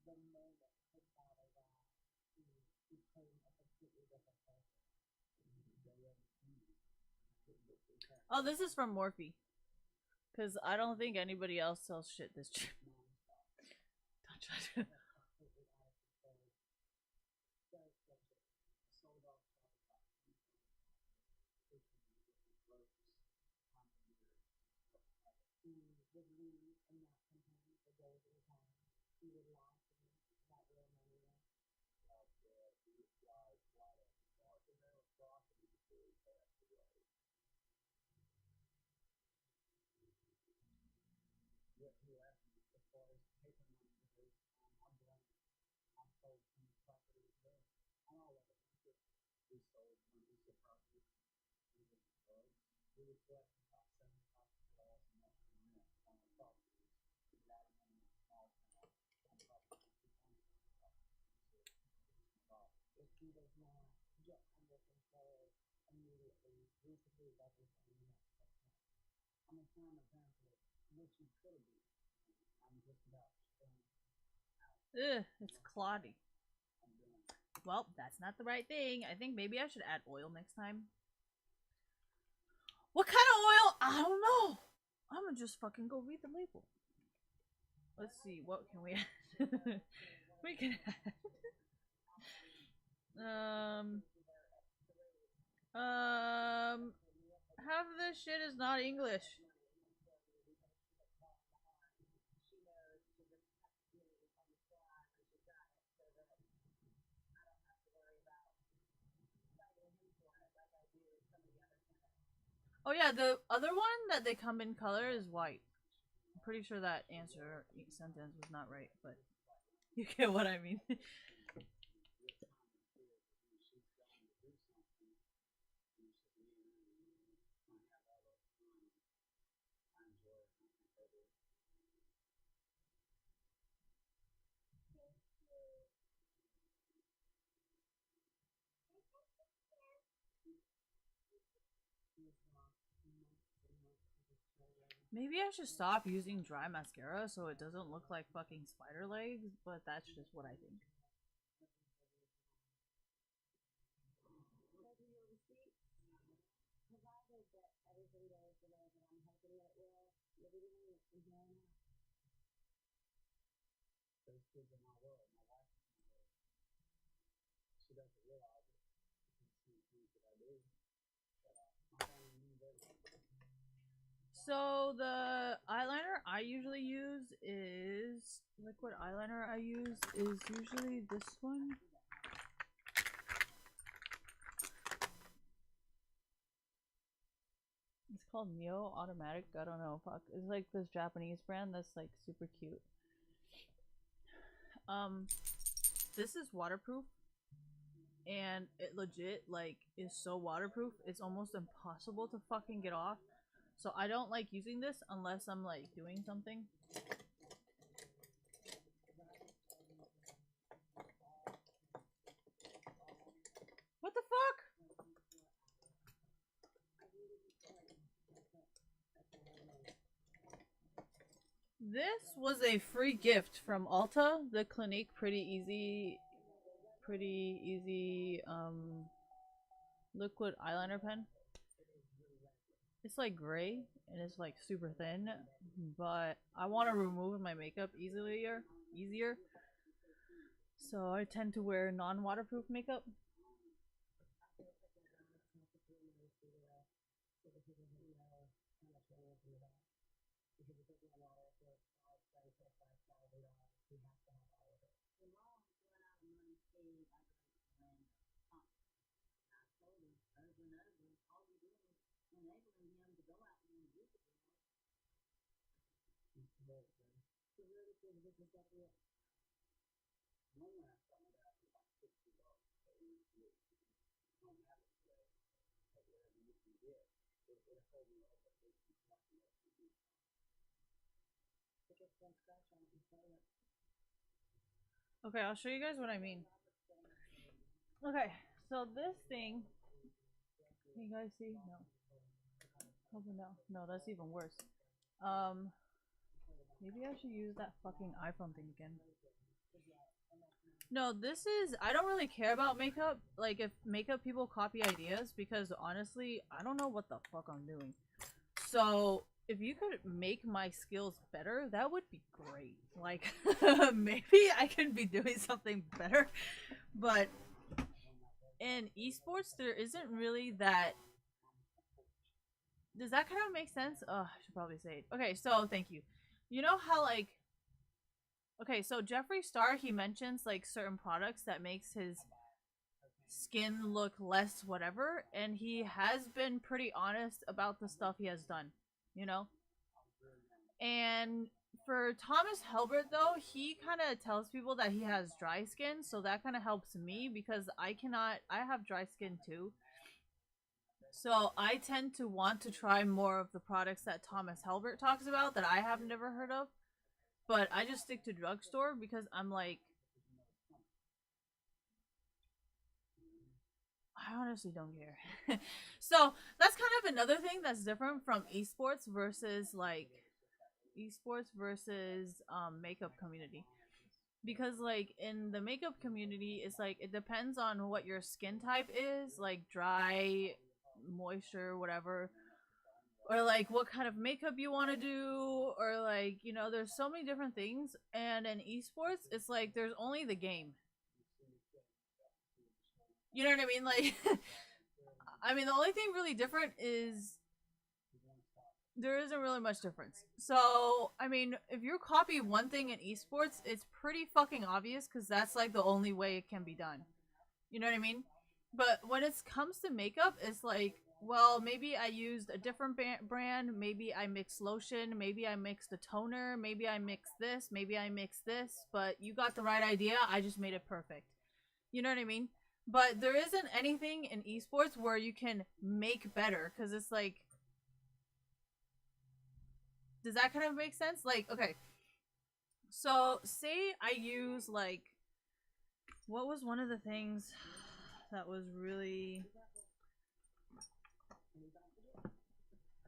The moment his father died, he became a completely different person. Oh, this is from Morphe. Because I don't think anybody else sells shit this cheap. Don't try to. Would leave and not come home for days at a time. He would lie to me about where money was. What he left me as far as paper money goes, I'm blank. I sold some property as well. And all of it. We sold one piece of property. We was drugs. We were collecting about $75,000 a month in rent on our properties. A lot of money in a small town. On property. If he does not get under control immediately, we could lose everything in the next 6 months. I'm a prime example, which you could be. I'm just about to Ugh, it's cloddy. Well, that's not the right thing. I think maybe I should add oil next time. What kind of oil? I don't know. I'm gonna just fucking go read the label. Let's see, what can we add? We can add. Half of this shit is not English. Oh yeah, the other one that they come in color is white. I'm pretty sure that answer sentence was not right, but you get what I mean. Maybe I should stop using dry mascara so it doesn't look like fucking spider legs, but that's just what I think. Provided that everything goes the way that I'm hoping that it will, you'll be doing it from here on out. Those kids in my world, my wife is in my world. She doesn't realize it. She thinks that I do. But I'm finding new ways. So the eyeliner I usually use is liquid eyeliner I use is usually this one. It's called Mio Automatic. I don't know. Fuck. It's like this Japanese brand that's like super cute. This is waterproof, and it legit like is so waterproof. It's almost impossible to fucking get off. So I don't like using this unless I'm like doing something. What the fuck? This was a free gift from Ulta, the Clinique Pretty Easy liquid eyeliner pen. It's like gray and it's like super thin, but I want to remove my makeup easier. So I tend to wear non-waterproof makeup. Enabling him to go out and use it. So really feel the business that way. One last time I got about $60. So you don't have it today. But whatever you can get, it'll hold me over. It can collect me over. Pick up one scratch on it and play it. Okay, I'll show you guys what I mean. Okay, so this thing, can you guys see? No. Probably no. No, that's even worse. Maybe I should use that fucking iPhone thing again. No, this is, I don't really care about makeup. Like, if makeup people copy ideas, because honestly, I don't know what the fuck I'm doing. So, if you could make my skills better, that would be great. Like, maybe I could be doing something better. But in esports, there isn't really that. Does that kind of make sense? Oh, I should probably say it. Okay, so thank you. You know how, like, okay, so Jeffree Star, he mentions like certain products that makes his skin look less whatever, and he has been pretty honest about the stuff he has done, you know? And for Thomas Helbert though, he kind of tells people that he has dry skin, so that kind of helps me because I have dry skin too. So I tend to want to try more of the products that Thomas Helbert talks about that I have never heard of. But I just stick to drugstore because I'm like, I honestly don't care. So that's kind of another thing that's different from esports versus makeup community. Because like in the makeup community, it's like it depends on what your skin type is, like dry, moisture, whatever, or like what kind of makeup you want to do, or like, you know, there's so many different things. And in esports, it's like there's only the game. You know what I mean? Like, I mean, the only thing really different is there isn't really much difference. So, I mean, if you copy one thing in esports, it's pretty fucking obvious because that's like the only way it can be done. You know what I mean? But when it comes to makeup, it's like, well, maybe I used a different brand, maybe I mixed lotion, maybe I mixed a toner, maybe I mixed this, maybe I mixed this, but you got the right idea, I just made it perfect. You know what I mean? But there isn't anything in esports where you can make better, because it's like, does that kind of make sense? Like, okay, so say I use like, what was one of the things that was really...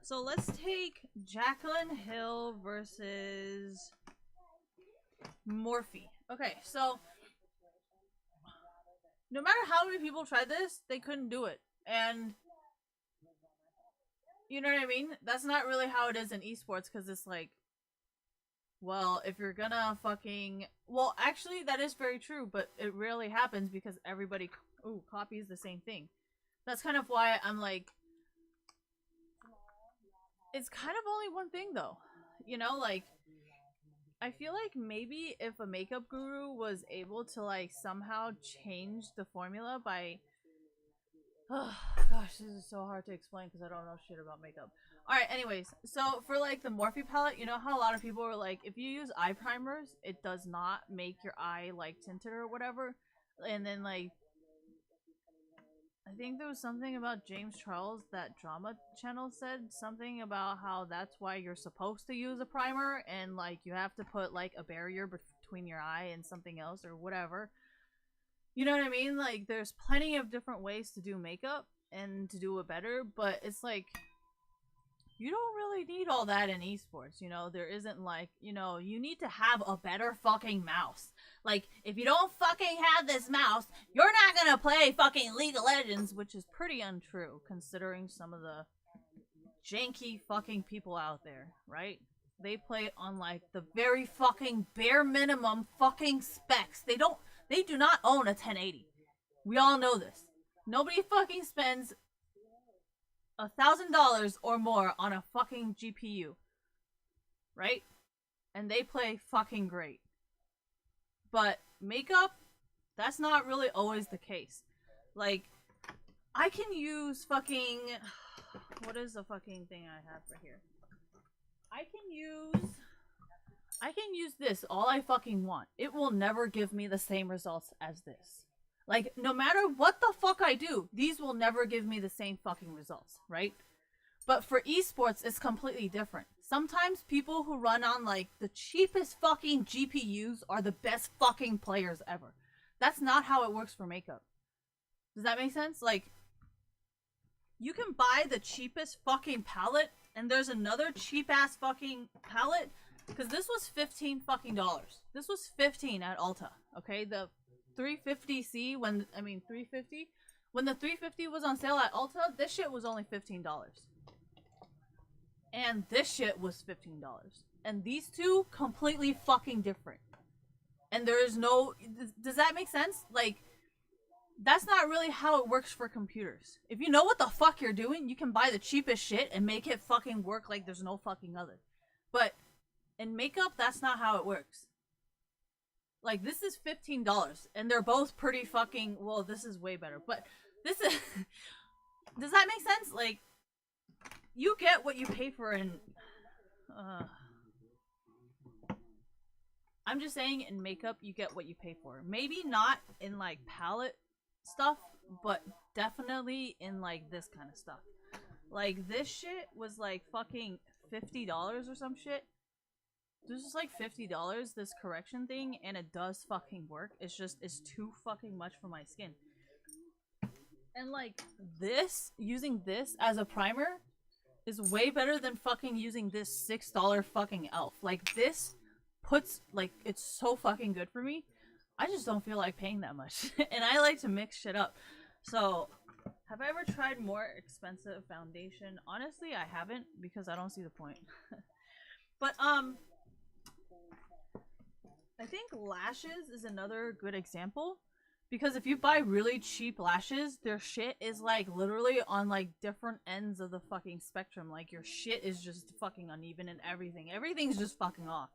So let's take Jaclyn Hill versus Morphe. Okay, so no matter how many people tried this, they couldn't do it. And you know what I mean? That's not really how it is in esports, because it's like, well, if you're gonna fucking... Well, actually, that is very true, but it rarely happens because everybody copies the same thing. That's kind of why I'm like... It's kind of only one thing, though. You know, like... I feel like maybe if a makeup guru was able to, like, somehow change the formula by... Oh, gosh, this is so hard to explain because I don't know shit about makeup. Alright, anyways, so for like the Morphe palette, you know how a lot of people are like, if you use eye primers, it does not make your eye like tinted or whatever. And then like, I think there was something about James Charles, that drama channel said something about how that's why you're supposed to use a primer, and like you have to put like a barrier between your eye and something else or whatever. You know what I mean? Like, there's plenty of different ways to do makeup and to do it better, but it's like, you don't really need all that in esports, you know? There isn't like, you know, you need to have a better fucking mouse. Like, if you don't fucking have this mouse, you're not gonna play fucking League of Legends, which is pretty untrue, considering some of the janky fucking people out there, right? They play it on, like, the very fucking bare minimum fucking specs. They do not own a 1080. We all know this. Nobody fucking spends $1,000 or more on a fucking GPU, right? And they play fucking great. But makeup, that's not really always the case. Like, I can use fucking... What is the fucking thing I have for here? I can use this all I fucking want. It will never give me the same results as this. Like, no matter what the fuck I do, these will never give me the same fucking results, right? But for esports, it's completely different. Sometimes people who run on, like, the cheapest fucking GPUs are the best fucking players ever. That's not how it works for makeup. Does that make sense? Like, you can buy the cheapest fucking palette, and there's another cheap-ass fucking palette, because this was $15 fucking dollars. This was $15 at Ulta, okay? The 350C when I mean 350 when the 350 was on sale at Ulta, this shit was only $15. And this shit was $15. And these two completely fucking different. And there is no does that make sense? Like that's not really how it works for computers. If you know what the fuck you're doing, you can buy the cheapest shit and make it fucking work like there's no fucking other. But in makeup, that's not how it works. Like, this is $15, and they're both pretty fucking... Well, this is way better, but this is... Does that make sense? Like, you get what you pay for in... I'm just saying, in makeup, you get what you pay for. Maybe not in, like, palette stuff, but definitely in, like, this kind of stuff. Like, this shit was, like, fucking $50 or some shit. This is like $50, this correction thing, and it does fucking work. It's just, it's too fucking much for my skin. And like, this, using this as a primer is way better than fucking using this $6 fucking e.l.f. Like, this puts, like, it's so fucking good for me. I just don't feel like paying that much. And I like to mix shit up. So, have I ever tried more expensive foundation? Honestly, I haven't, because I don't see the point. But, I think lashes is another good example, because if you buy really cheap lashes, their shit is like literally on like different ends of the fucking spectrum. Like your shit is just fucking uneven and everything. Everything's just fucking off.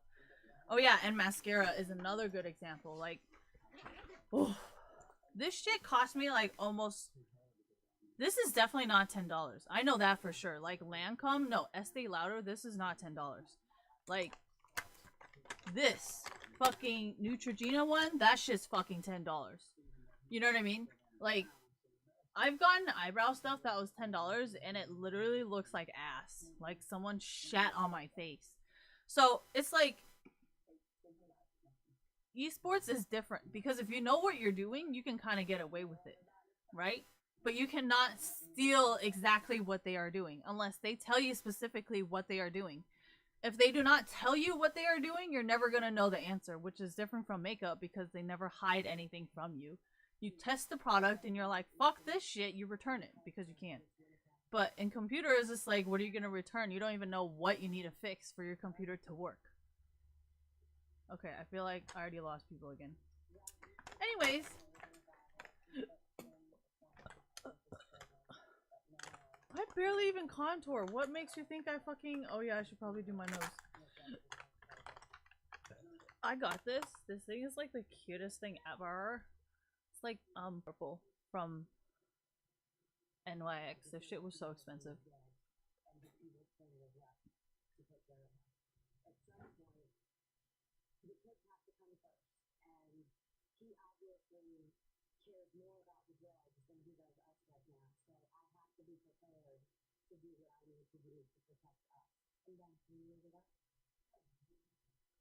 Oh yeah, and mascara is another good example. Like, oh, this shit cost me like almost... This is definitely not $10. I know that for sure. Like Lancome, no, Estee Lauder, this is not $10. Like, this fucking Neutrogena one, that shit's fucking $10. You know what I mean? Like, I've gotten eyebrow stuff that was $10 and it literally looks like ass. Like someone shat on my face. So, it's like, esports is different because if you know what you're doing, you can kind of get away with it, right? But you cannot steal exactly what they are doing unless they tell you specifically what they are doing. If they do not tell you what they are doing, you're never going to know the answer, which is different from makeup because they never hide anything from you. You test the product and you're like, fuck this shit, you return it because you can't. But in computers, it's like, what are you going to return? You don't even know what you need to fix for your computer to work. Okay, I feel like I already lost people again. Anyways. I barely even contour. What makes you think I fucking... Oh yeah, I should probably do my nose. I got this. This thing is like the cutest thing ever. It's like, purple from NYX. This shit was so expensive. cares more about the drugs than he does us right now. So I have to be prepared to do what I need to do to protect us. And then can you move it up?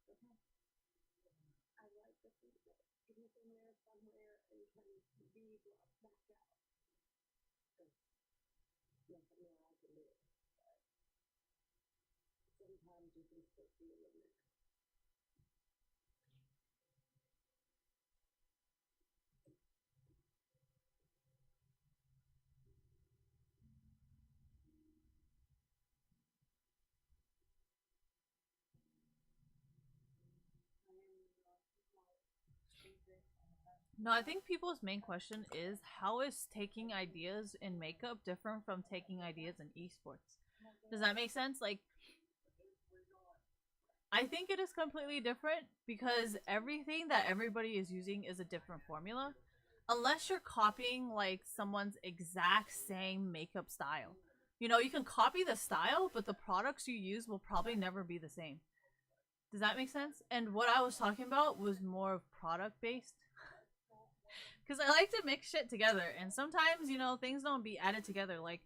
Okay. I like to think that it is in there somewhere and can be brought back out. Good. Nothing more I can do. But sometimes you can still feel it in there. No, I think people's main question is, how is taking ideas in makeup different from taking ideas in esports? Does that make sense? Like, I think it is completely different because everything that everybody is using is a different formula. Unless you're copying, like, someone's exact same makeup style. You know, you can copy the style, but the products you use will probably never be the same. Does that make sense? And what I was talking about was more product-based. Because I like to mix shit together, and sometimes, you know, things don't be added together. Like,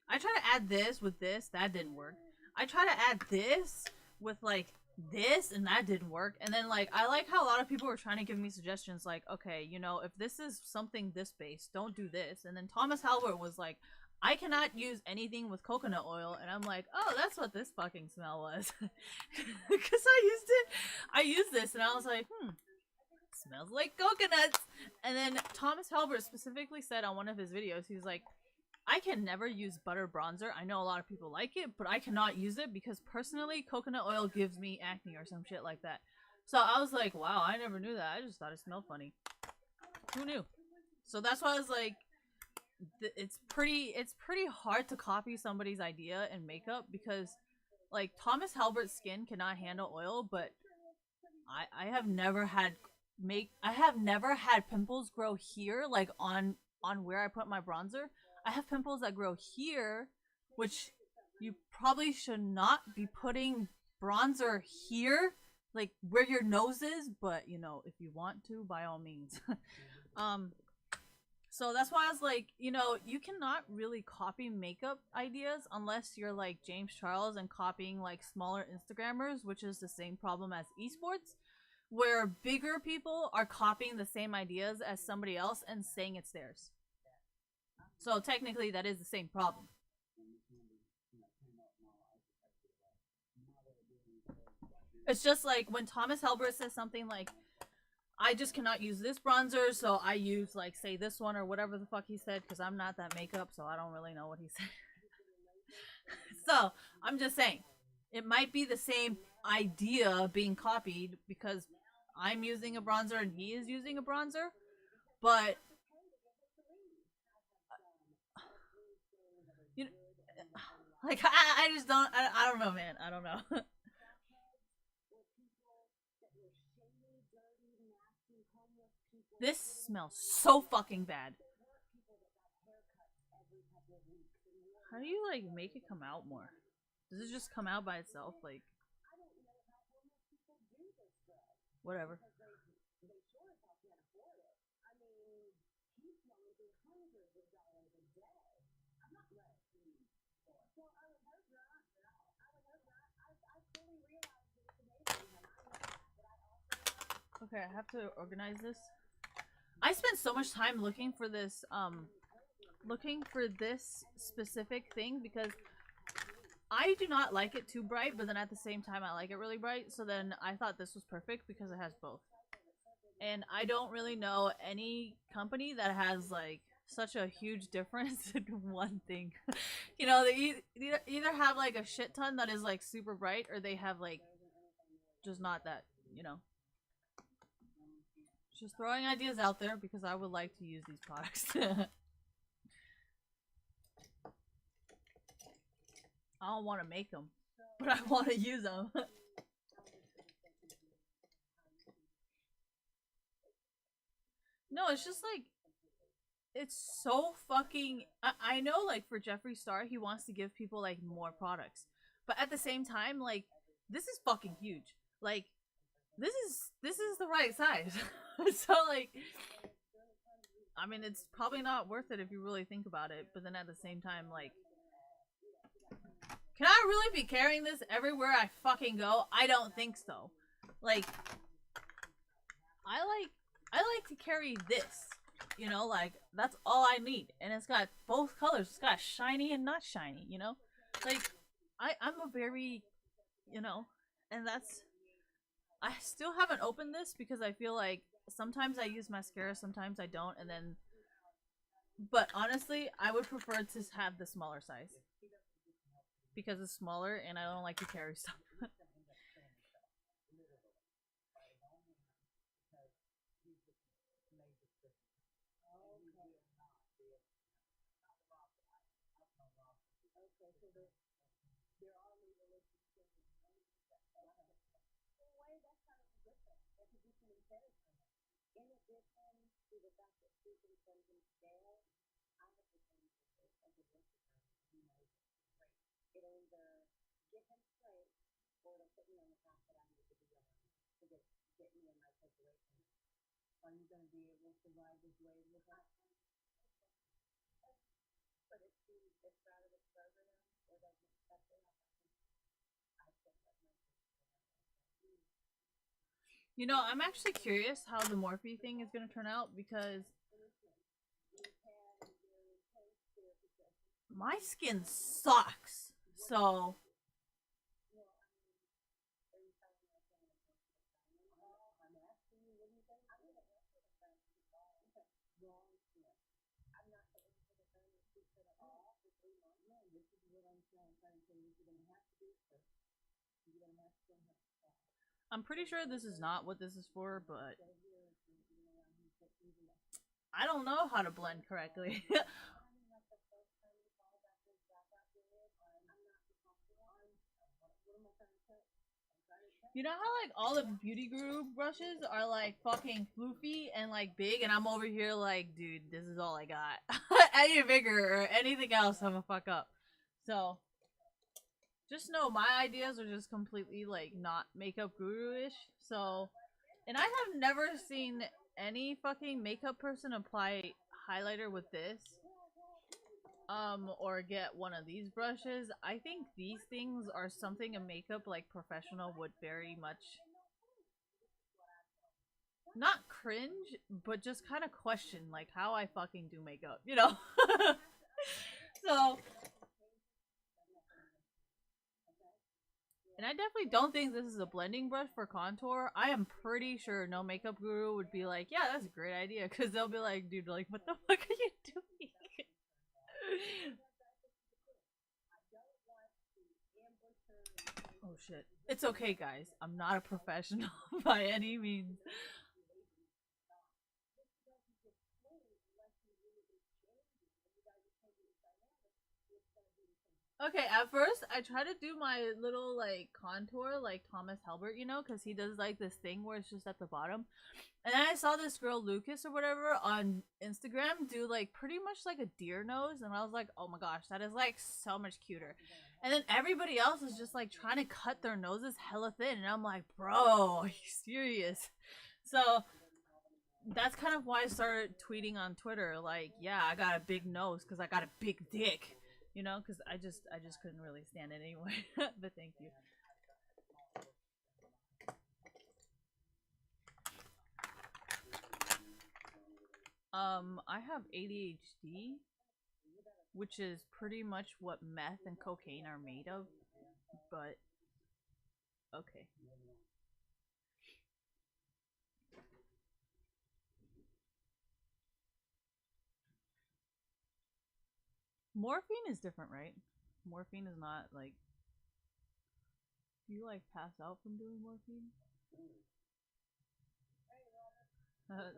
I try to add this with this, that didn't work. I try to add this with, like, this, and that didn't work. And then, like, I like how a lot of people were trying to give me suggestions, like, okay, you know, if this is something this base, don't do this. And then Thomas Halbert was like, I cannot use anything with coconut oil. And I'm like, oh, that's what this fucking smell was. Because I used this, and I was like, smells like coconuts. And then Thomas Halbert specifically said on one of his videos, he's like, I can never use butter bronzer. I know a lot of people like it, but I cannot use it because personally coconut oil gives me acne or some shit like that. So I was like, wow, I never knew that. I just thought it smelled funny. Who knew? So that's why I was like, it's pretty hard to copy somebody's idea in makeup because like Thomas Halbert's skin cannot handle oil, but I have never had pimples grow here, like on where I put my bronzer. I have pimples that grow here, which you probably should not be putting bronzer here, like where your nose is, but you know, if you want to, by all means. So that's why I was like, you know, you cannot really copy makeup ideas unless you're like James Charles and copying like smaller Instagrammers, which is the same problem as esports, where bigger people are copying the same ideas as somebody else and saying it's theirs. So technically that is the same problem. It's just like when Thomas Halbert says something like, I just cannot use this bronzer, so I use like say this one or whatever the fuck he said, because I'm not that makeup, so I don't really know what he said. So I'm just saying, it might be the same idea being copied because I'm using a bronzer and he is using a bronzer, but you know, like I just don't I don't know, man. I don't know. This smells so fucking bad. How do you like make it come out more? Does it just come out by itself? Like, whatever. Okay, I have to organize this. I spent so much time looking for this specific thing because I do not like it too bright, but then at the same time I like it really bright, so then I thought this was perfect because it has both. And I don't really know any company that has like such a huge difference in one thing. You know, they either have like a shit ton that is like super bright, or they have like just not that, you know. Just throwing ideas out there because I would like to use these products. I don't want to make them, but I want to use them. No, it's just like, it's so fucking. I know, like for Jeffree Star, he wants to give people like more products, but at the same time, like this is fucking huge. Like this is the right size. So like, I mean, it's probably not worth it if you really think about it. But then at the same time, like, can I really be carrying this everywhere I fucking go? I don't think so. Like, I like to carry this. You know, like that's all I need, and it's got both colors. It's got shiny and not shiny. You know, like I'm a very, you know, and that's. I still haven't opened this because I feel like sometimes I use mascara, sometimes I don't, and then. But honestly, I would prefer to have the smaller size because it's smaller, and I don't like to carry stuff. Are you going to be able to survive this wave with us? But if it's out of its program or doesn't accept it, I think that might be. You know, I'm actually curious how the Morphe thing is going to turn out because my skin sucks. So No, this is what I'm trying to say. What you're gonna have to do first. You're gonna have to learn how to talk. I'm pretty sure this is not what this is for, but I don't know how to blend correctly. You know how like all the beauty guru brushes are like fucking floofy and like big, and I'm over here like, dude, this is all I got. Any bigger or anything else, I'm a fuck up. So just know my ideas are just completely like not makeup guru-ish. So, and I have never seen any fucking makeup person apply highlighter with this. Or get one of these brushes. I think these things are something a makeup like professional would very much not cringe, but just kind of question like how I fucking do makeup, you know? So, and I definitely don't think this is a blending brush for contour. I am pretty sure no makeup guru would be like, yeah, that's a great idea, because they'll be like, dude, like, what the fuck are you doing? Oh shit. It's okay, guys. I'm not a professional by any means. Okay, at first I try to do my little like contour like Thomas Helbert, you know, because he does like this thing where it's just at the bottom. And then I saw this girl Lucas or whatever on Instagram do like pretty much like a deer nose, and I was like, oh my gosh, that is like so much cuter. And then everybody else is just like trying to cut their noses hella thin, and I'm like, bro, are you serious? So that's kind of why I started tweeting on Twitter, like, yeah, I got a big nose because I got a big dick, you know, because I just couldn't really stand it anyway. But thank you. I have ADHD, which is pretty much what meth and cocaine are made of, but okay. Morphine is different, right? Morphine is not like. Do you like pass out from doing morphine?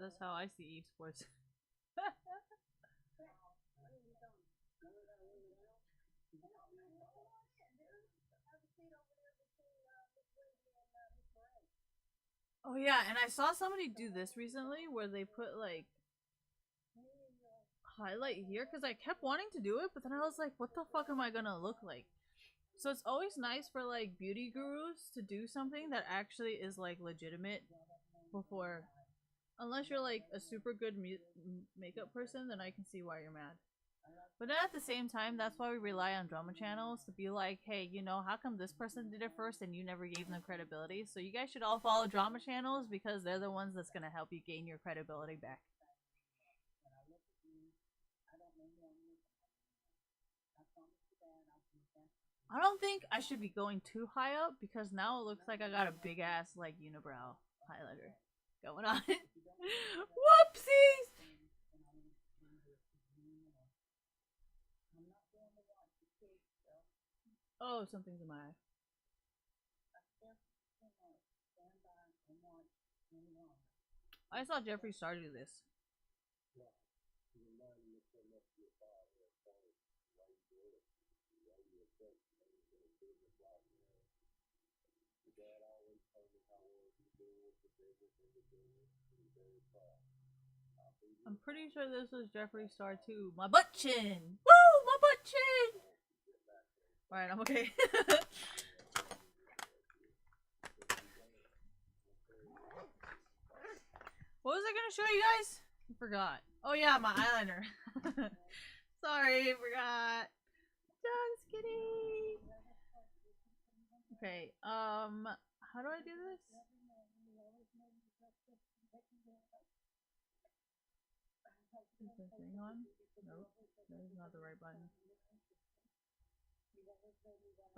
That's how I see esports. Oh yeah, and I saw somebody do this recently where they put like highlight here because I kept wanting to do it, but then I was like, what the fuck am I gonna look like? So it's always nice for like beauty gurus to do something that actually is like legitimate before, unless you're like a super good makeup person, then I can see why you're mad. But then at the same time, that's why we rely on drama channels to be like, hey, you know, how come this person did it first and you never gave them credibility? So you guys should all follow drama channels because they're the ones that's gonna help you gain your credibility back. I don't think I should be going too high up because now it looks like I got a big ass like unibrow highlighter going on. Whoopsies! Oh, something's in my eye. I saw Jeffree Star do this. I'm pretty sure this was Jeffree Star too. My butt chin! Woo! My butt chin! Alright, I'm okay. What was I gonna show you guys? I forgot. Oh yeah, my eyeliner. Sorry, I forgot. Just kidding. Okay, how do I do this? Is the thing on? Nope, that is not the right button.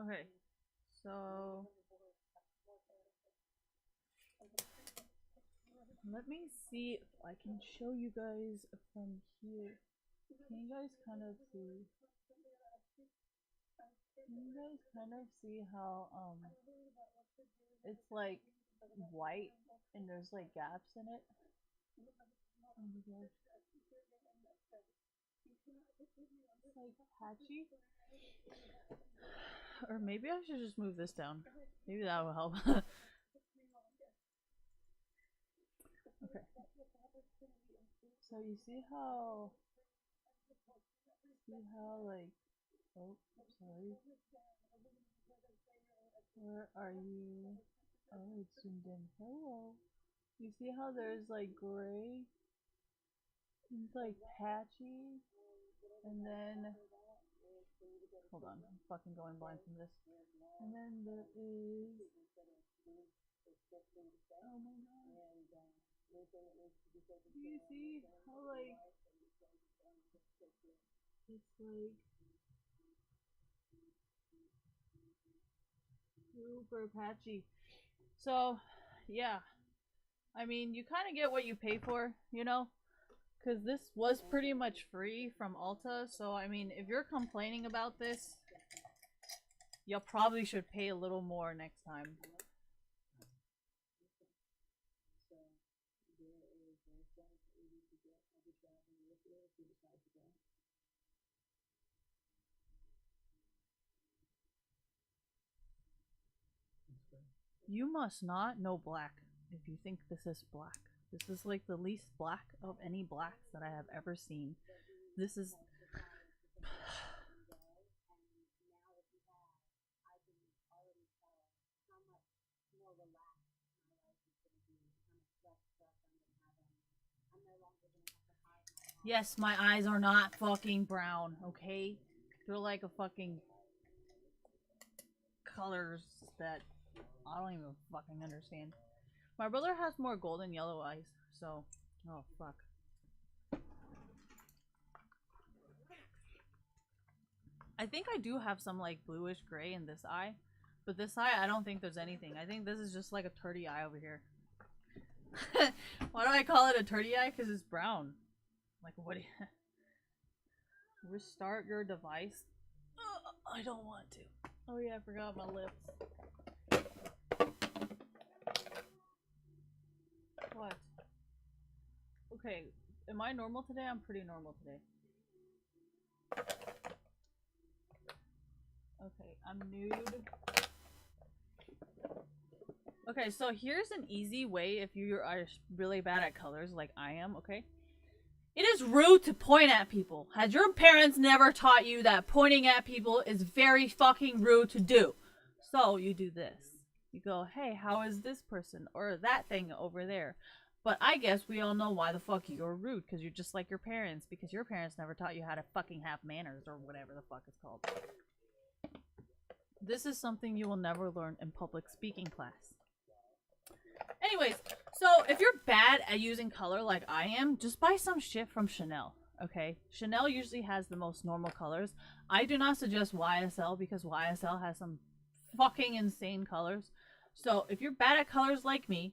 Okay, so let me see if I can show you guys from here. Can you guys kind of see? Can you guys kind of see how it's like white and there's like gaps in it? Oh my gosh. It's like patchy. Or maybe I should just move this down. Maybe that will help. Okay. So you see how like, oh, sorry. Where are you? Oh, it's zoomed in. Hello. You see how there's like gray? It's like patchy. And then, hold on, I'm fucking going blind from this. And then there is, oh my god. Do you see how like, it's like super patchy. So, yeah. I mean, you kind of get what you pay for, you know? Because this was pretty much free from Ulta, so I mean, if you're complaining about this, you probably should pay a little more next time. You must not know black if you think this is black. This is like the least black of any blacks that I have ever seen. This is... Yes, my eyes are not fucking brown, okay? They're like a fucking colors that I don't even fucking understand. My brother has more golden yellow eyes, so... Oh, fuck. I think I do have some, like, bluish gray in this eye. But this eye, I don't think there's anything. I think this is just like a turdy eye over here. Why do I call it a turdy eye? Because it's brown. Like, what do you... Restart your device? I don't want to. Oh yeah, I forgot my lips. What? Okay, am I normal today? I'm pretty normal today. Okay, I'm nude. Okay, so here's an easy way if you are really bad at colors like I am, okay? It is rude to point at people. Has your parents never taught you that pointing at people is very fucking rude to do? So you do this. You go, hey, how is this person? Or that thing over there. But I guess we all know why the fuck you're rude, because you're just like your parents, because your parents never taught you how to fucking have manners, or whatever the fuck it's called. This is something you will never learn in public speaking class. Anyways, so if you're bad at using color like I am, just buy some shit from Chanel, okay? Chanel usually has the most normal colors. I do not suggest YSL because YSL has some fucking insane colors. So if you're bad at colors like me,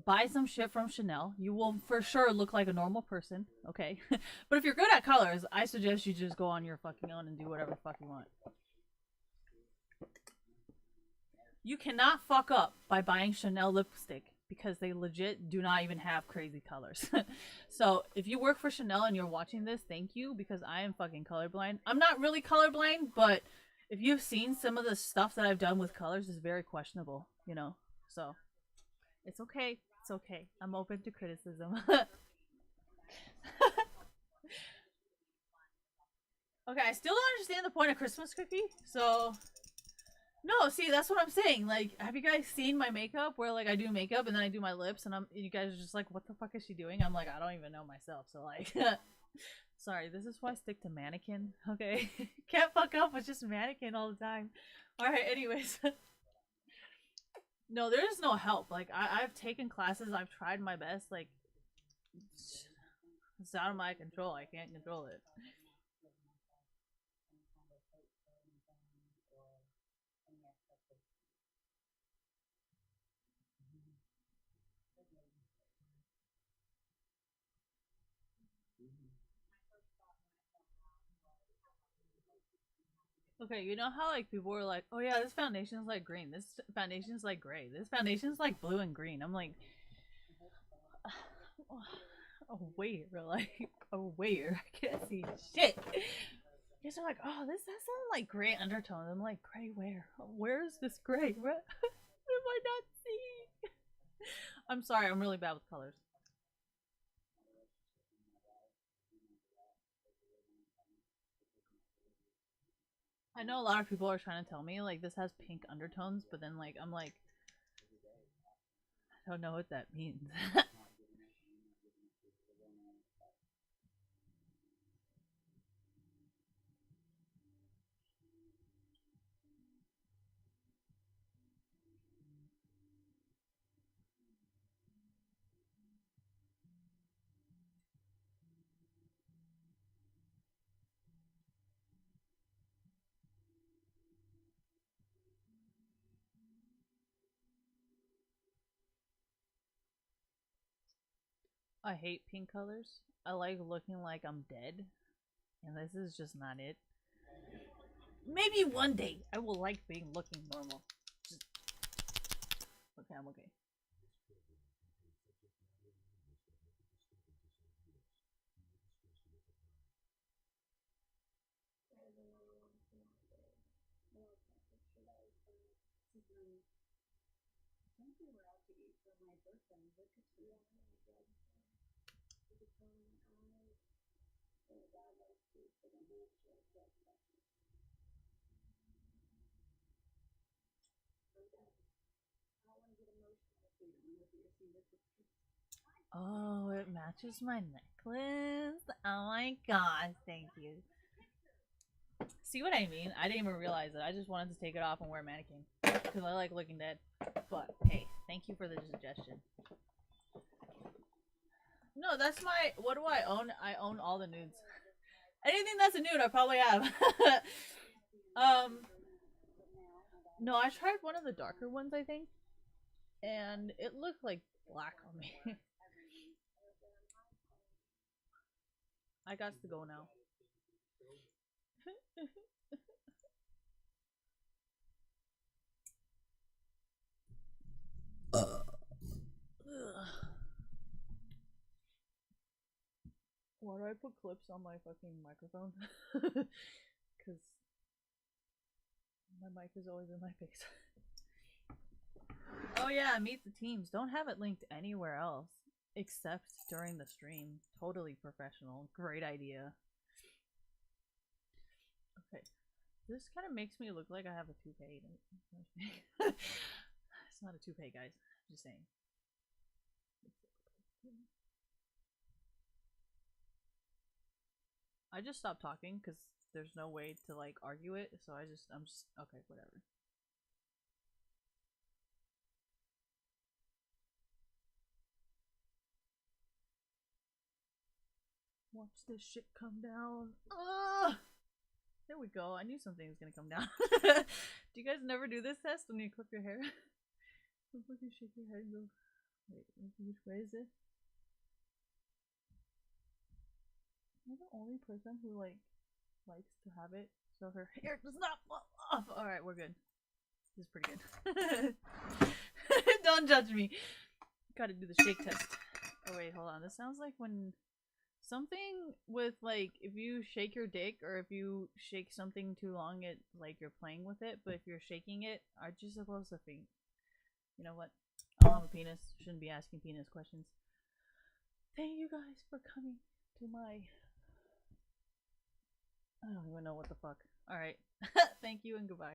buy some shit from Chanel. You will for sure look like a normal person, okay? But if you're good at colors, I suggest you just go on your fucking own and do whatever the fuck you want. You cannot fuck up by buying Chanel lipstick because they legit do not even have crazy colors. So if you work for Chanel and you're watching this, thank you, because I am fucking colorblind. I'm not really colorblind, but if you've seen some of the stuff that I've done with colors, it's very questionable, you know? So it's okay. It's okay. I'm open to criticism. Okay, I still don't understand the point of Christmas cookie, so... No, see, that's what I'm saying. Like, have you guys seen my makeup? Where, like, I do makeup and then I do my lips and you guys are just like, what the fuck is she doing? I'm like, I don't even know myself, so, like... Sorry, this is why I stick to mannequin, okay? Can't fuck up with just mannequin all the time. Alright, anyways. No, there is no help. Like, I've taken classes, I've tried my best, like... It's out of my control, I can't control it. Okay, you know how like people were like, "Oh yeah, this foundation's like green. This foundation's like gray. This foundation's like blue and green." I'm like, oh where? Like, oh where? I can't see shit. Guys are like, "Oh, this has some like gray undertones." I'm like, "Gray where? Where is this gray? What am I not seeing?" I'm sorry, I'm really bad with colors. I know a lot of people are trying to tell me like this has pink undertones, but then like I'm like, I don't know what that means. I hate pink colors. I like looking like I'm dead, and this is just not it. Maybe one day I will like being looking normal. Just... Okay, I'm okay. Oh, it matches my necklace. Oh my god, thank you. See what I mean? I didn't even realize it. I just wanted to take it off and wear a mannequin because I like looking dead. But hey, thank you for the suggestion. No, that's my. What do I own? I own all the nudes. Anything that's a nude, I probably have. No, I tried one of the darker ones, I think, and it looked like black on me. I got to go now. Why do I put clips on my fucking microphone? Because my mic is always in my face. Oh yeah, meet the teams. Don't have it linked anywhere else except during the stream. Totally professional. Great idea. Okay. This kind of makes me look like I have a toupee. It's not a toupee, guys. I'm just saying. I just stopped talking because there's no way to like argue it, so I'm just okay, whatever. Watch this shit come down. Ugh! There we go. I knew something was gonna come down. Do you guys never do this test when you clip your hair? Don't fucking shake your head and go. Wait, which way is it? Am I the only person who like likes to have it so her hair does not fall off? Alright, we're good. This is pretty good. Don't judge me. Gotta do the shake test. Oh wait, hold on. This sounds like when something with like if you shake your dick or if you shake something too long, it like you're playing with it. But if you're shaking it, aren't you supposed to think? You know what? I don't have a penis. Shouldn't be asking penis questions. Thank you guys for coming to my. I don't even know what the fuck. Alright. Thank you and goodbye.